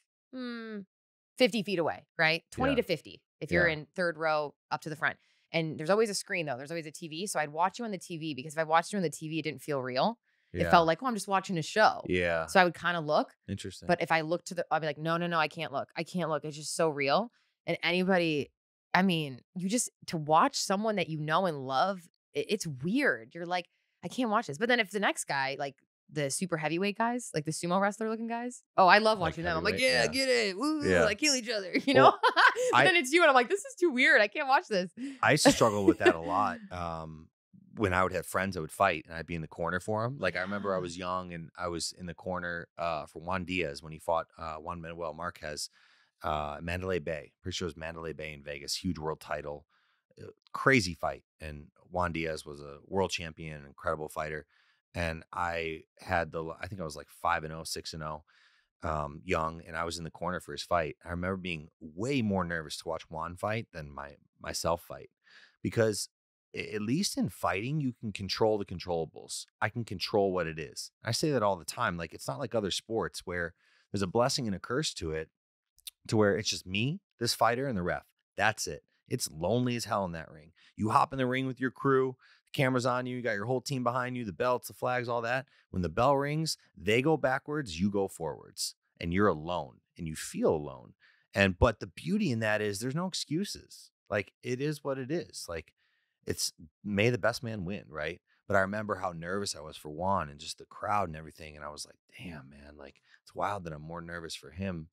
50 feet away, right? 20 Yeah. to 50 if you're Yeah. in third row up to the front. And there's always a screen though. There's always a TV. So I'd watch you on the TV because if I watched you on the TV, it didn't feel real. It Yeah. felt like, oh, I'm just watching a show. Yeah. So I would kind of look. Interesting. But if I look I'll be like, no, I can't look. I can't look. It's just so real. And anybody, I mean, to watch someone that you know and love, it's weird. You're like, I can't watch this. But then if the next guy, like the super heavyweight guys, like the sumo wrestler looking guys, oh, I love Like watching them. I'm like, heavyweight, yeah, yeah. get it. Woo, Yeah. like kill each other, you know? Well, But then it's you and I'm like, this is too weird. I can't watch this. I used to struggle with that a lot. When I would have friends that would fight and I'd be in the corner for them. Like I remember I was young and I was in the corner for Juan Diaz when he fought Juan Manuel Marquez, Mandalay Bay. Pretty sure it was Mandalay Bay in Vegas. Huge world title. Crazy fight. And Juan Diaz was a world champion, incredible fighter. And I had I think I was like 5-0, 6-0. young, and I was in the corner for his fight. I remember being way more nervous to watch Juan fight than myself fight, because at least in fighting, you can control the controllables. I can control what it is. I say that all the time. Like, it's not like other sports where there's a blessing and a curse to it, to where it's just me, this fighter, and the ref. That's it. It's lonely as hell in that ring. You hop in the ring with your crew, the camera's on you, you got your whole team behind you, the belts, the flags, all that. When the bell rings, they go backwards, you go forwards, and you're alone, and you feel alone. But the beauty in that is there's no excuses. Like, it is what it is. Like, it's may the best man win, right? But I remember how nervous I was for Juan and just the crowd and everything. And I was like, damn, man, like, it's wild that I'm more nervous for him,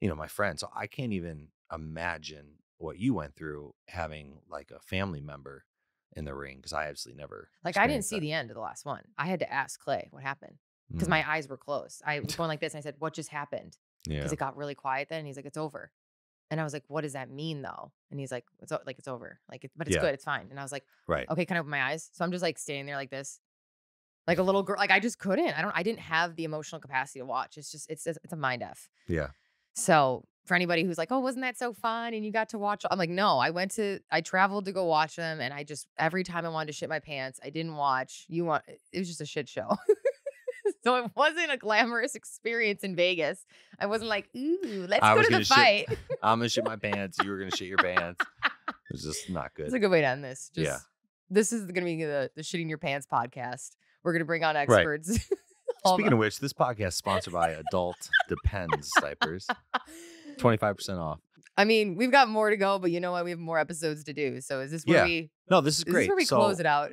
my friend. So I can't even imagine what you went through having like a family member in the ring, because I absolutely never. Like, I didn't see the end of the last one. I had to ask Clay what happened, because my eyes were closed. I was going like this, and I said, what just happened? Because it got really quiet then. And he's like, it's over. And I was like, what does that mean though? And he's like, it's over. Like, but it's good. It's fine. And I was like, right. Okay, can I open my eyes? So I'm just like standing there like this, like a little girl. Like, I just couldn't. I didn't have the emotional capacity to watch. It's a mind F. Yeah. So for anybody who's like, oh, wasn't that so fun? And you got to watch, I'm like, no, I traveled to go watch them. And every time I wanted to shit my pants, I didn't watch. It was just a shit show. So it wasn't a glamorous experience in Vegas. I wasn't like, ooh, let's go to the fight. I'm going to shit my pants. You were going to shit your pants. It was just not good. It's a good way to end this. This is going to be the shitting your pants podcast. We're going to bring on experts. Right. Speaking of which, this podcast is sponsored by Adult Depends diapers. 25% off. I mean, we've got more to go, but you know what? We have more episodes to do. So is this where we... No, this is great. This is where we close it out.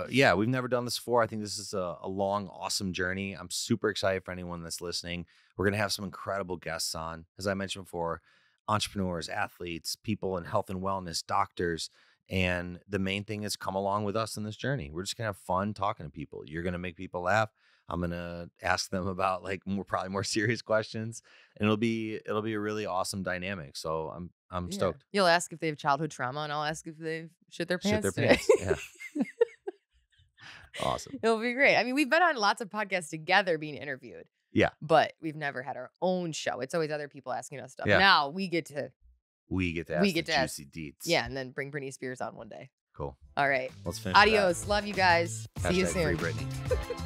Yeah, we've never done this before. I think this is a long, awesome journey. I'm super excited for anyone that's listening. We're going to have some incredible guests on. As I mentioned before, entrepreneurs, athletes, people in health and wellness, doctors. And the main thing is come along with us in this journey. We're just going to have fun talking to people. You're going to make people laugh. I'm going to ask them about like probably more serious questions, and it'll be a really awesome dynamic. So I'm stoked. You'll ask if they have childhood trauma, and I'll ask if they've shit their pants. Yeah. Awesome. It'll be great. I mean, we've been on lots of podcasts together being interviewed. Yeah. But we've never had our own show. It's always other people asking us stuff. Yeah. Now we get to ask juicy deets. Yeah, and then bring Britney Spears on one day. Cool. All right. Let's finish. Adios. Love you guys. See you soon. Free Britney.